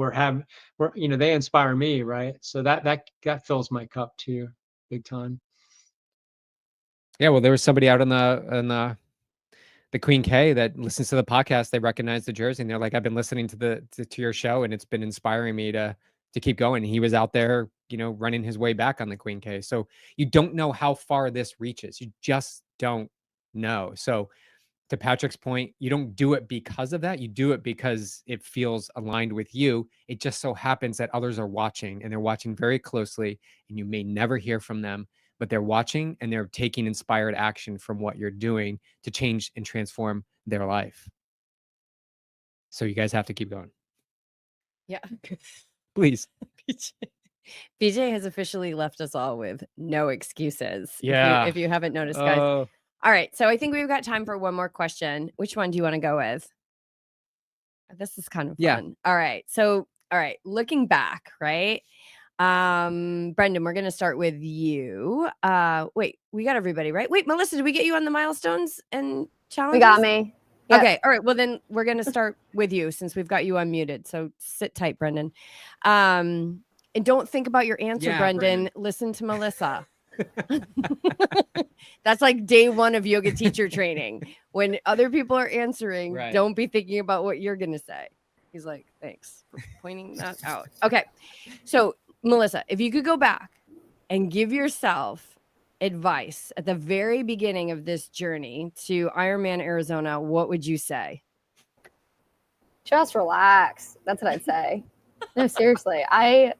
S3: they inspire me, right? So that fills my cup too, big time.
S2: Yeah, well, there was somebody out on the Queen K that listens to the podcast. They recognize the jersey, and they're like, I've been listening to your show, and it's been inspiring me to keep going. He was out there, running his way back on the Queen K. So you don't know how far this reaches. You just don't know. So to Patrick's point, you don't do it because of that. You do it because it feels aligned with you. It just so happens that others are watching, and they're watching very closely, and you may never hear from them, but they're watching and they're taking inspired action from what you're doing to change and transform their life. So you guys have to keep going.
S1: Yeah.
S2: Please.
S1: BJ has officially left us all with no excuses.
S2: Yeah.
S1: If you haven't noticed, guys. All right. So I think we've got time for one more question. Which one do you want to go with? This is kind of fun. All right. So, looking back, right? Brenden, we're going to start with you. Wait, we got everybody, right? Wait, Melissa, did we get you on the milestones and challenges?
S7: We got me.
S1: Yep. Okay. All right. Well, then we're going to start with you, since we've got you unmuted. So sit tight, Brenden. And don't think about your answer, Brenden. Listen to Melissa. That's like day one of yoga teacher training. When other people are answering, don't be thinking about what you're going to say. He's like, thanks for pointing that out. Okay. So Melissa, if you could go back and give yourself advice at the very beginning of this journey to Ironman Arizona, what would you say?
S7: Just relax. That's what I'd say. No, seriously. I've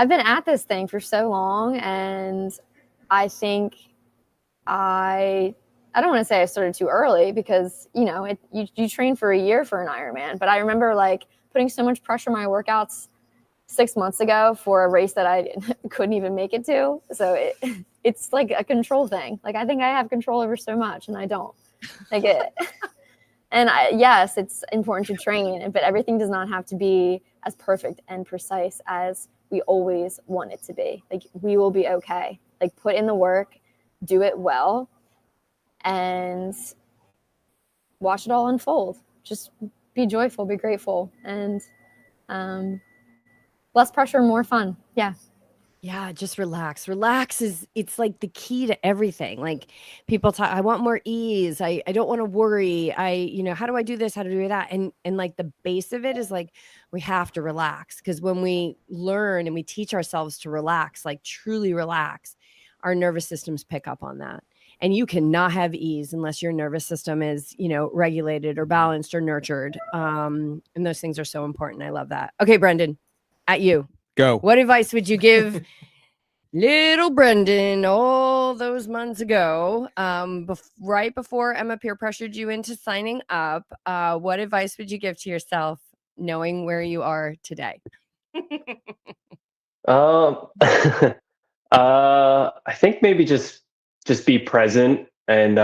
S7: been at this thing for so long, and I think I don't want to say I started too early, because, you train for a year for an Ironman. But I remember like putting so much pressure on my workouts 6 months ago for a race that I couldn't even make it to. So it's like a control thing. Like I think I have control over so much, and I don't. Like it. And yes, it's important to train, but everything does not have to be as perfect and precise as we always want it to be. Like we will be okay. Like put in the work, do it well, and watch it all unfold. Just be joyful, be grateful, and less pressure, more fun. Yeah.
S1: Yeah, just relax. It's like the key to everything. Like people talk, I want more ease. I don't want to worry. How do I do this? How to do that? And like the base of it is like, we have to relax, because when we learn and we teach ourselves to relax, like truly relax, our nervous systems pick up on that. And you cannot have ease unless your nervous system is, regulated or balanced or nurtured. And those things are so important. I love that. Okay, Brenden, at you.
S2: Go.
S1: What advice would you give little Brenden all those months ago, right before Emma peer pressured you into signing up? What advice would you give to yourself, knowing where you are today?
S5: I think maybe just be present, and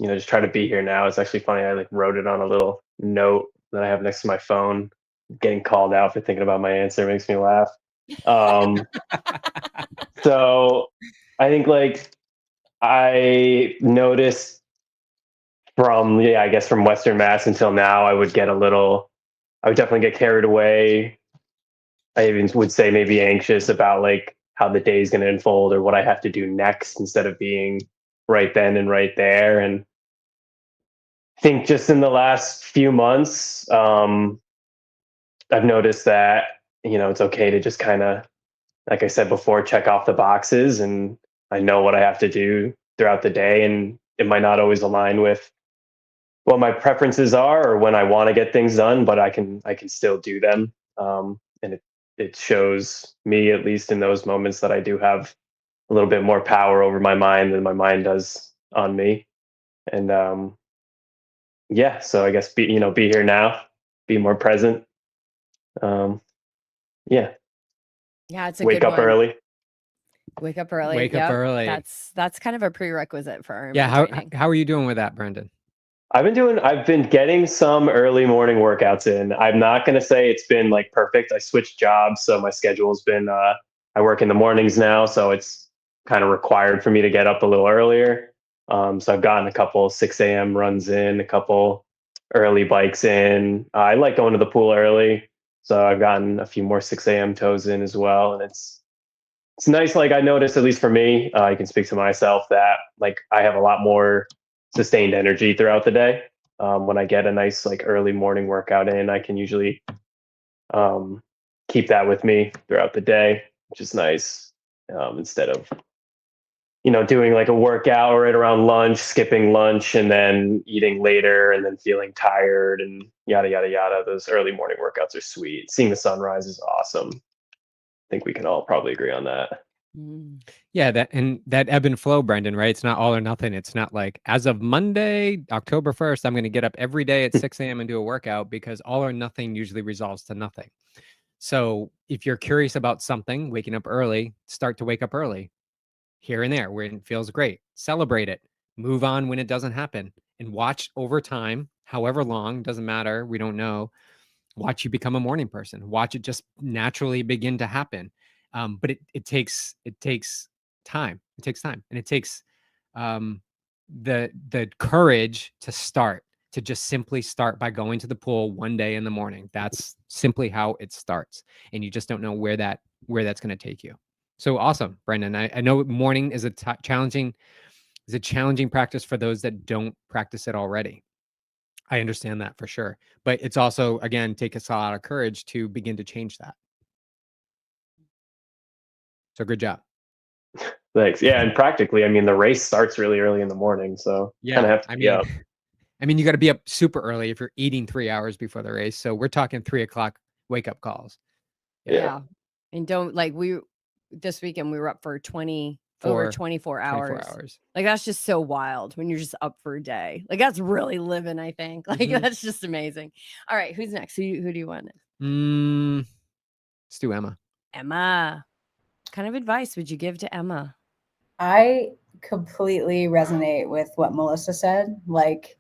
S5: just try to be here now. It's actually funny. I like wrote it on a little note that I have next to my phone. Getting called out for thinking about my answer makes me laugh. So I think like I noticed from, I guess from Western Mass until now, I would definitely get carried away. I even would say maybe anxious about like how the day is going to unfold or what I have to do next instead of being right then and right there. And I think just in the last few months, I've noticed that, it's okay to just kind of, like I said before, check off the boxes, and I know what I have to do throughout the day. And it might not always align with what my preferences are or when I want to get things done, but I can still do them. And it shows me, at least in those moments, that I do have a little bit more power over my mind than my mind does on me. And yeah, so I guess be here now, be more present. Um, yeah,
S1: Yeah, it's a
S5: wake
S1: good
S5: up
S1: one.
S5: early.
S1: Wake up early.
S2: Wake up early.
S1: That's kind of a prerequisite for Ironman
S2: Yeah.
S1: training.
S2: How are you doing with that, Brenden?
S5: I've been getting some early morning workouts in. I'm not going to say it's been like perfect. I switched jobs, so my schedule's been, I work in the mornings now, so it's kind of required for me to get up a little earlier. So I've gotten a couple 6 a.m. runs in, a couple early bikes in. I like going to the pool early, so I've gotten a few more 6 a.m. toes in as well. And it's nice. Like I noticed, at least for me, I can speak to myself, that like I have a lot more sustained energy throughout the day. When I get a nice like early morning workout in, I can usually keep that with me throughout the day, which is nice. Instead of doing like a workout right around lunch, skipping lunch, and then eating later, and then feeling tired and yada yada yada. Those early morning workouts are sweet. Seeing the sunrise is awesome. I think we can all probably agree on that.
S2: Yeah, that ebb and flow, Brenden, right? It's not all or nothing. It's not like, as of Monday, October 1st, I'm going to get up every day at 6 a.m. and do a workout, because all or nothing usually resolves to nothing. So if you're curious about something, waking up early, start to wake up early here and there where it feels great. Celebrate it. Move on when it doesn't happen, and watch over time, however long, doesn't matter. We don't know. Watch you become a morning person. Watch it just naturally begin to happen. But it takes time. It takes time, and it takes the courage to start. To just simply start by going to the pool one day in the morning. That's simply how it starts, and you just don't know where that's going to take you. So awesome, Brenden. I know morning is a challenging practice for those that don't practice it already. I understand that for sure. But it's also, again, takes a lot of courage to begin to change that. So good job.
S5: Thanks. Yeah, and practically, I mean, the race starts really early in the morning, so kind of have to be up.
S2: I mean, you got to be up super early if you're eating 3 hours before the race. So we're talking 3 o'clock wake up calls.
S1: Yeah. And don't like this weekend we were up for over 24 hours.
S2: 24 hours.
S1: Like that's just so wild when you're just up for a day. Like that's really living, I think. Like that's just amazing. All right, who's next? Who do you want?
S2: Let's do Emma.
S1: Emma. What kind of advice would you give to Emma?
S4: I completely resonate with what Melissa said. Like,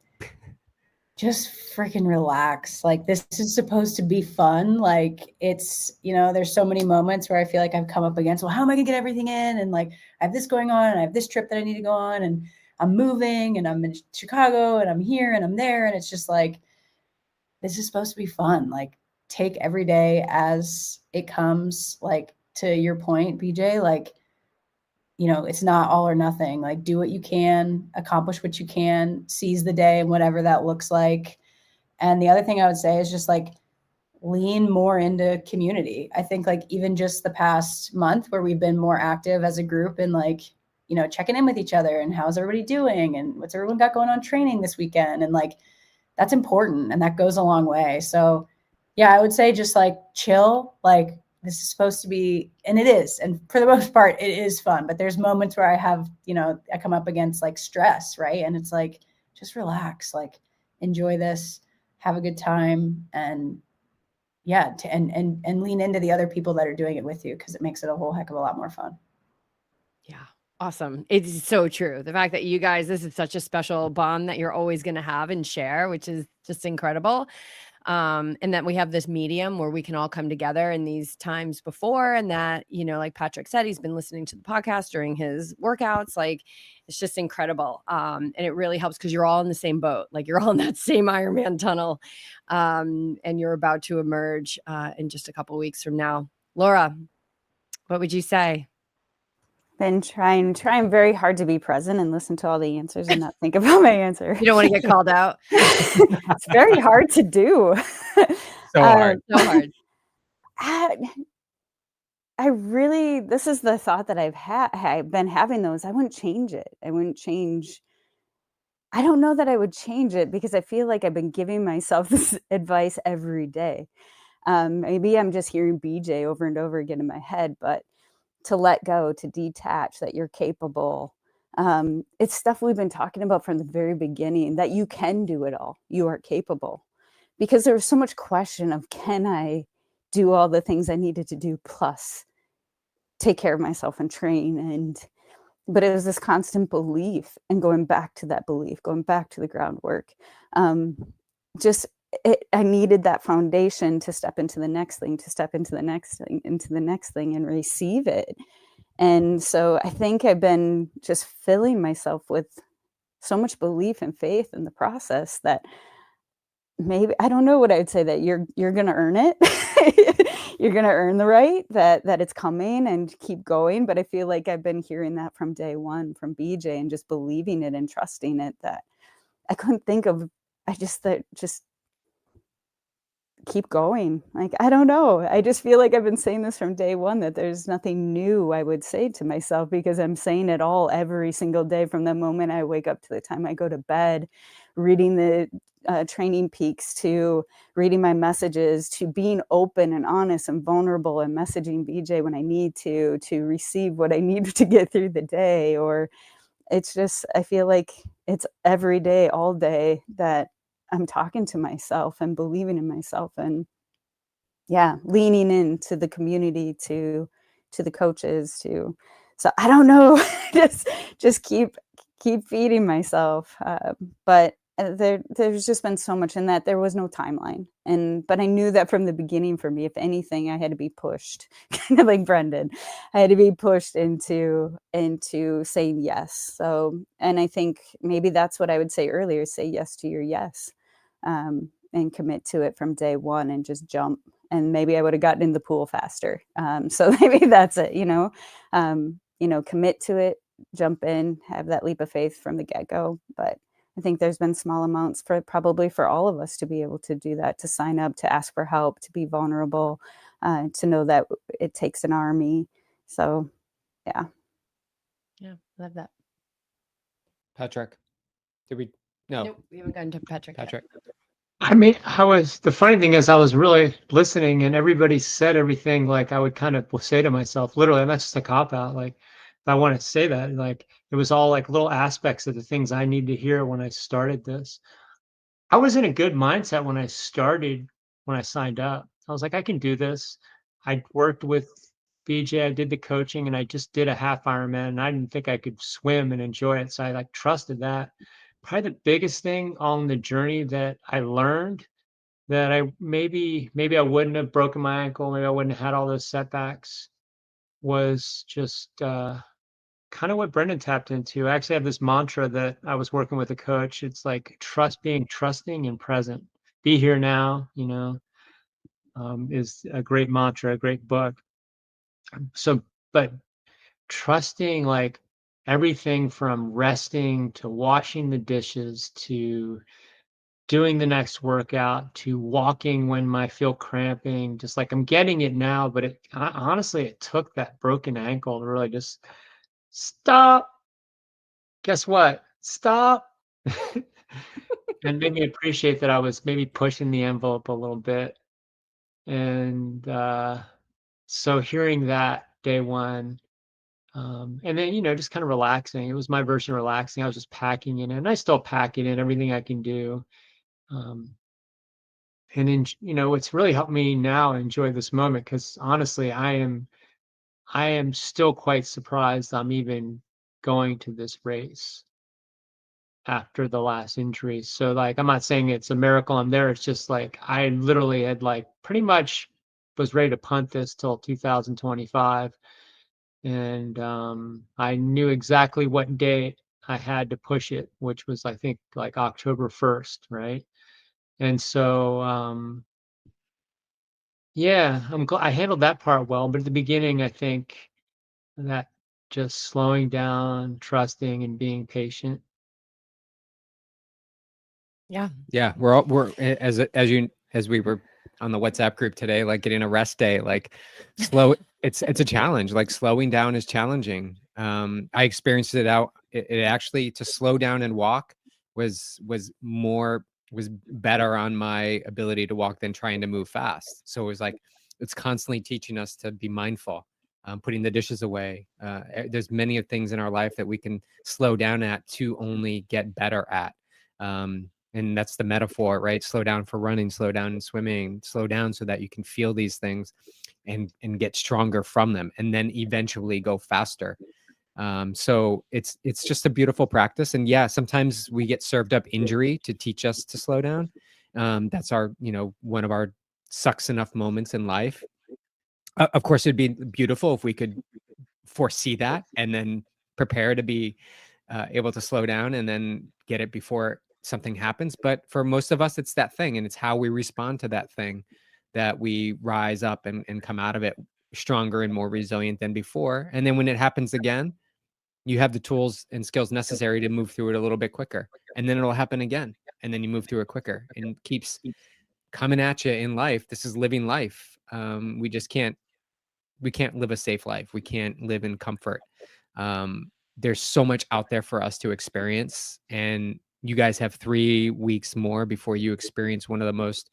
S4: just freaking relax. Like, this is supposed to be fun. Like, it's, there's so many moments where I feel like I've come up against, well, how am I gonna get everything in? And like, I have this going on, and I have this trip that I need to go on, and I'm moving, and I'm in Chicago, and I'm here, and I'm there. And it's just like, this is supposed to be fun. Like, take every day as it comes. Like, to your point, BJ, like, it's not all or nothing. Like, do what you can, accomplish what you can, seize the day and whatever that looks like. And the other thing I would say is just like lean more into community. I think like even just the past month where we've been more active as a group and like, checking in with each other and how's everybody doing and what's everyone got going on training this weekend. And like, that's important and that goes a long way. So yeah, I would say just like chill, like this is supposed to be, and it is. And for the most part, it is fun, but there's moments where I have, I come up against like stress, right? And it's like, just relax, like enjoy this, have a good time. And yeah, and lean into the other people that are doing it with you, because it makes it a whole heck of a lot more fun.
S1: Yeah. Awesome. It's so true. The fact that you guys, this is such a special bond that you're always going to have and share, which is just incredible. And that we have this medium where we can all come together in these times before, and that, you know, like Patrick said, he's been listening to the podcast during his workouts. Like, it's just incredible. And it really helps because you're all in the same boat. Like, you're all in that same Ironman tunnel. And you're about to emerge in just a couple of weeks from now. Laura, what would you say?
S6: Been trying very hard to be present and listen to all the answers and not think about my answer.
S1: You don't want to get called out.
S6: It's very hard to do.
S2: So hard.
S1: So hard.
S6: I really, this is the thought that I've been having those. I wouldn't change it. I don't know that I would change it because I feel like I've been giving myself this advice every day. Maybe I'm just hearing BJ over and over again in my head, but to let go, to detach, that you're capable. It's stuff we've been talking about from the very beginning, that you can do it all. You are capable. Because there was so much question of, can I do all the things I needed to do plus take care of myself and train? But it was this constant belief, and going back to that belief, going back to the groundwork. I needed that foundation to step into the next thing, to step into the next thing, into the next thing, and receive it. And so I think I've been just filling myself with so much belief and faith in the process that maybe, I don't know what I'd say, that you're going to earn it. You're going to earn the right, that it's coming, and keep going. But I feel like I've been hearing that from day one from BJ, and just believing it and trusting it, that I couldn't think of, just keep going. Like, I don't know. I just feel like I've been saying this from day one, that there's nothing new I would say to myself, because I'm saying it all every single day, from the moment I wake up to the time I go to bed, reading the training peaks, to reading my messages, to being open and honest and vulnerable and messaging BJ when I need to receive what I need to get through the day. Or it's just, I feel like it's every day, all day, that I'm talking to myself and believing in myself, and leaning into the community, to the coaches, so I don't know, just keep feeding myself. But there's just been so much in that. There was no timeline, but I knew that from the beginning. For me, if anything, I had to be pushed, kind of like Brenden. I had to be pushed into saying yes. So, and I think maybe that's what I would say earlier: say yes to your yes. And commit to it from day one, and just jump. And maybe I would have gotten in the pool faster. So maybe that's it, commit to it, jump in, have that leap of faith from the get-go. But I think there's been small amounts probably for all of us to be able to do that, to sign up, to ask for help, to be vulnerable, to know that it takes an army. So, yeah.
S1: Yeah, love that.
S2: Patrick, did we? No,
S1: nope, we haven't gotten to Patrick.
S3: I mean, the funny thing is, I was really listening, and everybody said everything like I would kind of say to myself, literally, and that's just a cop out. Like, if I want to say that, like, it was all like little aspects of the things I need to hear when I started this. I was in a good mindset when I signed up. I was like, I can do this. I worked with BJ, I did the coaching, and I just did a half Ironman, and I didn't think I could swim and enjoy it. So I like trusted that. Probably the biggest thing on the journey that I learned, that I maybe I wouldn't have broken my ankle, maybe I wouldn't have had all those setbacks, was just kind of what Brenden tapped into. I actually have this mantra that I was working with a coach. It's like being trusting and present. Be here now, is a great mantra, a great book. So, but trusting, like, everything from resting to washing the dishes to doing the next workout to walking when I feel cramping, just like I'm getting it now. But honestly, it took that broken ankle to really just stop. Guess what? Stop. And made me appreciate that I was maybe pushing the envelope a little bit. And so hearing that day one, and then, just kind of relaxing. It was my version of relaxing. I was just packing it in, and I still pack it in, everything I can do. And then, it's really helped me now enjoy this moment, because honestly, I am still quite surprised I'm even going to this race after the last injury. So like, I'm not saying it's a miracle I'm there. It's just like, I literally had like pretty much was ready to punt this till 2025. And I knew exactly what date I had to push it, which was, I think, like October 1st, right? And so, yeah, I handled that part well. But at the beginning, I think that just slowing down, trusting, and being patient.
S1: Yeah.
S2: Yeah, we're as we were on the WhatsApp group today, like getting a rest day, like it's a challenge. Like slowing down is challenging. I experienced it actually, to slow down and walk was better on my ability to walk than trying to move fast. So it was like, it's constantly teaching us to be mindful, putting the dishes away. There's many of things in our life that we can slow down at to only get better at. And that's the metaphor, right? Slow down for running, slow down in swimming, slow down so that you can feel these things and get stronger from them, and then eventually go faster. So it's just a beautiful practice. And yeah, sometimes we get served up injury to teach us to slow down. That's our, one of our sucks enough moments in life. Of course, it'd be beautiful if we could foresee that and then prepare to be able to slow down and then get it before something happens. But for most of us, it's that thing, and it's how we respond to that thing that we rise up and come out of it stronger and more resilient than before. And then when it happens again, you have the tools and skills necessary to move through it a little bit quicker. And then it'll happen again, and then you move through it quicker, and it keeps coming at you in life. This is living life. We can't live a safe life. We can't live in comfort. There's so much out there for us to experience, and you guys have 3 weeks more before you experience one of the most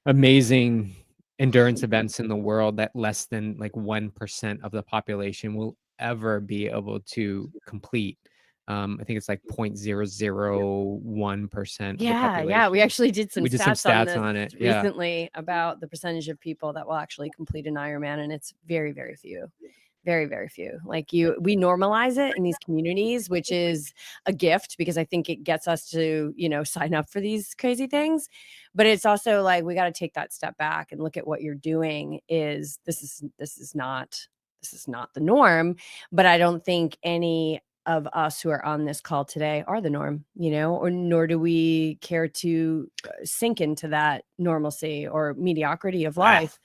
S2: amazing endurance events in the world that less than like 1% of the population will ever be able to complete. I think it's like 0.001% of the population.
S1: Yeah. We actually did some
S2: stats on it
S1: recently about the percentage of people that will actually complete an Ironman, and it's very, very few. Very, very few. Like we normalize it in these communities, which is a gift, because I think it gets us to, sign up for these crazy things. But it's also like, we got to take that step back and look at what you're doing. This is not the norm. But I don't think any of us who are on this call today are the norm, or nor do we care to sink into that normalcy or mediocrity of life.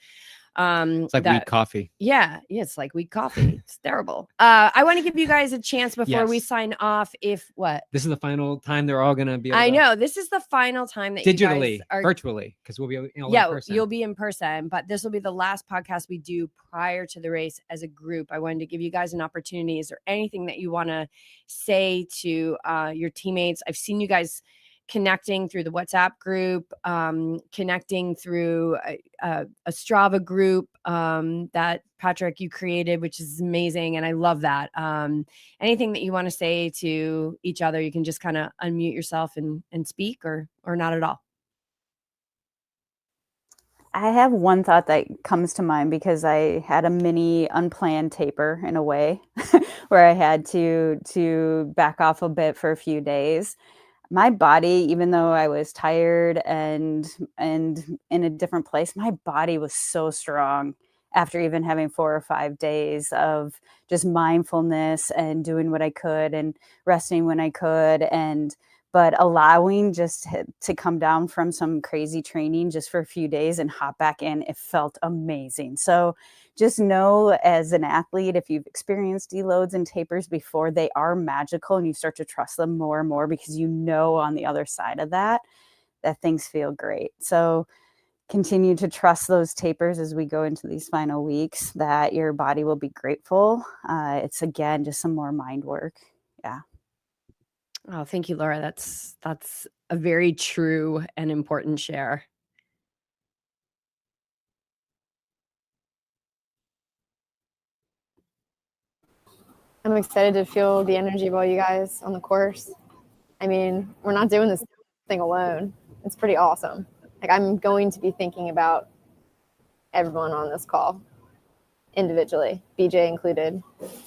S2: It's like weak coffee.
S1: Yeah, it's like weak coffee. It's terrible. I want to give you guys a chance before we sign off. This
S2: is the final time they're all gonna be able
S1: I know this is the final time that
S2: digitally,
S1: you guys are
S2: virtually, because we'll be in person.
S1: You'll be in person, but this will be the last podcast we do prior to the race as a group. I wanted to give you guys an opportunity. Is there anything that you want to say to your teammates? I've seen you guys connecting through the WhatsApp group, connecting through a Strava group that Patrick, you created, which is amazing. And I love that. Anything that you want to say to each other, you can just kind of unmute yourself and speak, or not at all.
S6: I have one thought that comes to mind because I had a mini unplanned taper in a way where I had to back off a bit for a few days. My body, even though I was tired and in a different place, my body was so strong after even having 4 or 5 days of just mindfulness and doing what I could and resting when I could, but allowing just to come down from some crazy training just for a few days and hop back in. It felt amazing. So just know, as an athlete, if you've experienced deloads and tapers before, they are magical, and you start to trust them more and more because on the other side of that things feel great. So continue to trust those tapers as we go into these final weeks, that your body will be grateful. It's, again, just some more mind work. Yeah.
S1: Oh, thank you, Laura. That's a very true and important share.
S7: I'm excited to feel the energy of all you guys on the course. I mean, we're not doing this thing alone. It's pretty awesome. Like, I'm going to be thinking about everyone on this call individually, BJ included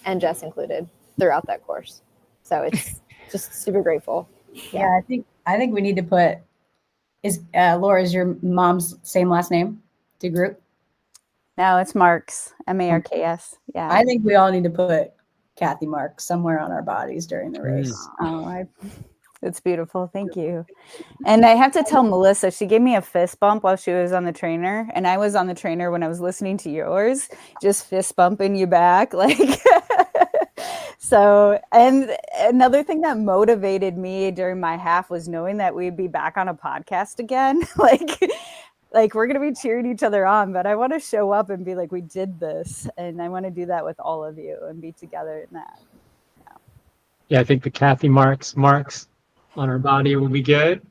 S7: and Jess included. throughout that course. So it's just super grateful.
S4: Yeah, I think we need to put Laura, is your mom's same last name? DeGroot?
S6: No, it's Marks, Marks. Yeah.
S4: I think we all need to put Kathy Marks somewhere on our bodies during the race.
S6: Oh, it's beautiful. Thank you. And I have to tell Melissa, she gave me a fist bump while she was on the trainer. And I was on the trainer when I was listening to yours, just fist bumping you back. Like, so, and another thing that motivated me during my half was knowing that we'd be back on a podcast again. Like we're going to be cheering each other on, but I want to show up and be like, we did this. And I want to do that with all of you and be together in that.
S3: Yeah, I think the Kathy marks on our body will be good.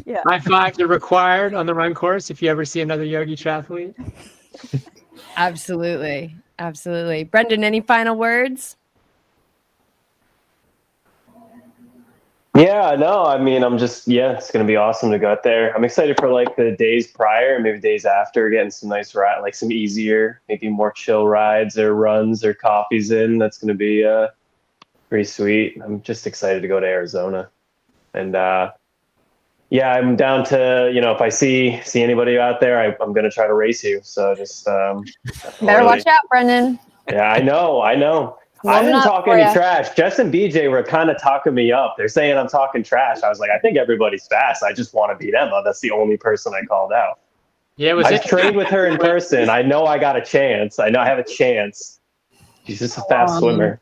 S6: Yeah.
S3: High fives are required on the run course if you ever see another Yogi triathlete.
S1: Absolutely. Absolutely. Brenden, any final words?
S5: Yeah, no, I mean, it's going to be awesome to go out there. I'm excited for like the days prior, maybe days after, getting some nice ride, like some easier, maybe more chill rides or runs or coffees in. That's going to be pretty sweet. I'm just excited to go to Arizona. And yeah, I'm down to, if I see anybody out there, I'm going to try to race you. So just
S7: Better watch out, Brenden.
S5: Yeah, I know. I
S7: Warming
S5: didn't
S7: up
S5: talk
S7: for
S5: any
S7: ya.
S5: trash. Jess and BJ were kind of talking me up. They're saying I'm talking trash. I was like, I think everybody's fast. I just want to beat Emma. That's the only person I called out.
S3: Yeah, it was
S5: I trained with her in person. I know I got a chance. I know I have a chance. She's just a fast swimmer.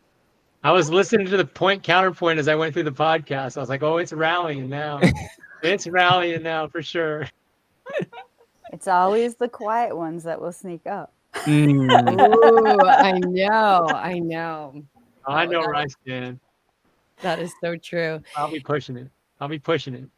S3: I was listening to the point counterpoint as I went through the podcast. I was like, oh, it's rallying now. It's rallying now for sure.
S6: It's always the quiet ones that will sneak up.
S1: Ooh, I know.
S3: I know where I stand.
S1: That is so true.
S3: I'll be pushing it.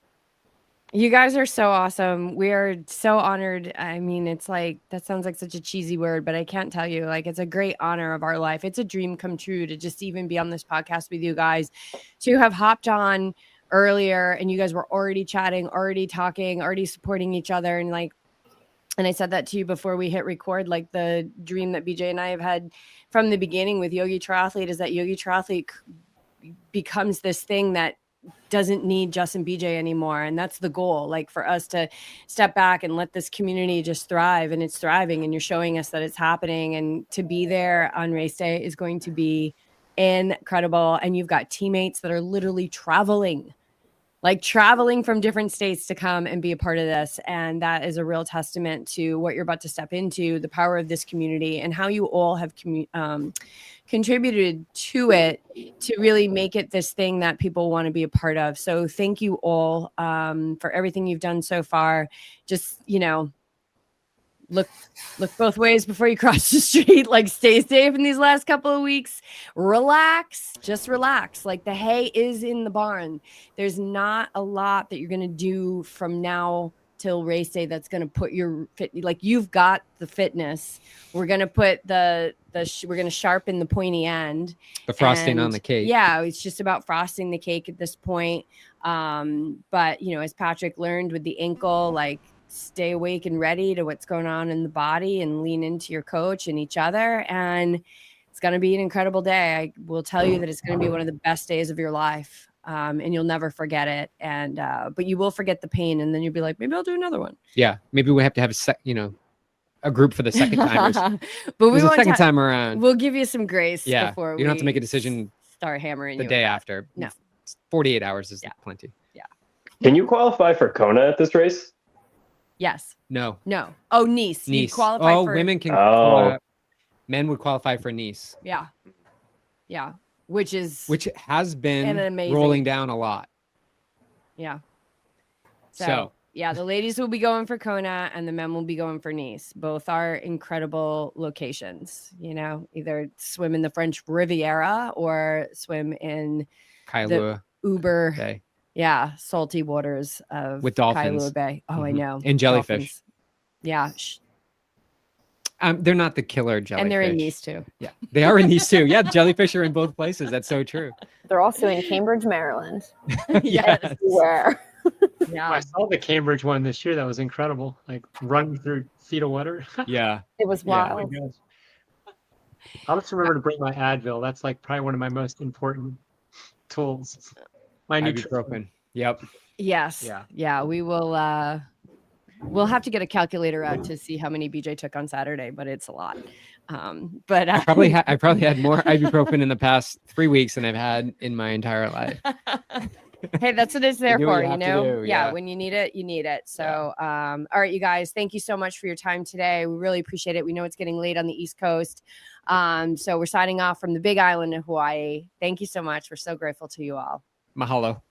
S1: You guys are so awesome. We are so honored. I mean, it's like, that sounds like such a cheesy word, but I can't tell you, like, it's a great honor of our life. It's a dream come true to just even be on this podcast with you guys, to have hopped on earlier and you guys were already chatting, already talking, already supporting each other. And like, and I said that to you before we hit record, like the dream that BJ and I have had from the beginning with Yogi Triathlete is that Yogi Triathlete becomes this thing that doesn't need Justin BJ anymore. And that's the goal, like for us to step back and let this community just thrive, and it's thriving, and you're showing us that it's happening. And to be there on race day is going to be incredible. And you've got teammates that are literally traveling from different states to come and be a part of this. And that is a real testament to what you're about to step into, the power of this community, and how you all have contributed to it to really make it this thing that people want to be a part of. So thank you all for everything you've done so far. Just, look both ways before you cross the street. Like, stay safe in these last couple of weeks. Just relax. Like, the hay is in the barn. There's not a lot that you're going to do from now till race day that's going to put your fit. Like, you've got the fitness. We're going to put we're going to sharpen the pointy end,
S2: the frosting on the cake.
S1: Yeah, it's just about frosting the cake at this point. But as Patrick learned with the ankle, like, stay awake and ready to what's going on in the body and lean into your coach and each other. And it's going to be an incredible day. I will tell you that it's going to be one of the best days of your life. And you'll never forget it. And, but you will forget the pain. And then you'll be like, maybe I'll do another one.
S2: Yeah. Maybe we have to have a group for the second timers.
S1: But we
S2: the second time around.
S1: We'll give you some grace before
S2: you don't have to make a decision.
S1: Start hammering
S2: the day after.
S1: No.
S2: 48 hours is plenty.
S1: Yeah.
S5: Can you qualify for Kona at this race?
S1: Yes.
S2: No.
S1: Oh, Nice. You qualify for
S2: women can. Men would qualify for Nice.
S1: Yeah. Which
S2: has been
S1: amazing,
S2: rolling down a lot.
S1: Yeah. So yeah, the ladies will be going for Kona and the men will be going for Nice. Both are incredible locations. Either swim in the French Riviera or swim in
S2: Kailua
S1: the uber
S2: Bay.
S1: Yeah, salty waters of
S2: with dolphins.
S1: Kailua Bay. Oh, I know.
S2: And jellyfish.
S1: Dolphins. Yeah.
S2: They're not the killer jellyfish.
S1: And they're in Nice too.
S2: Yeah, they are in Nice too. Yeah, jellyfish are in both places. That's so true.
S7: They're also in Cambridge, Maryland.
S2: Yes.
S7: Where?
S1: Yeah.
S3: I saw the Cambridge one this year. That was incredible. Like, running through feet of water.
S2: Yeah.
S7: It was wild.
S3: Oh my gosh. I'll just remember to bring my Advil. That's like probably one of my most important tools. My nutrition.
S2: Ibuprofen. Yep.
S1: Yes. Yeah. We will. We'll have to get a calculator out to see how many BJ took on Saturday, but it's a lot. But
S2: I probably had more ibuprofen in the past 3 weeks than I've had in my entire life.
S1: Hey, that's what it's there
S2: You do what
S1: for,
S2: you
S1: you
S2: have to
S1: know?
S2: do,
S1: Yeah,
S2: yeah.
S1: when you need it, you need it. So, all right, you guys, thank you so much for your time today. We really appreciate it. We know it's getting late on the East Coast. So we're signing off from the Big Island of Hawaii. Thank you so much. We're so grateful to you all.
S2: Mahalo.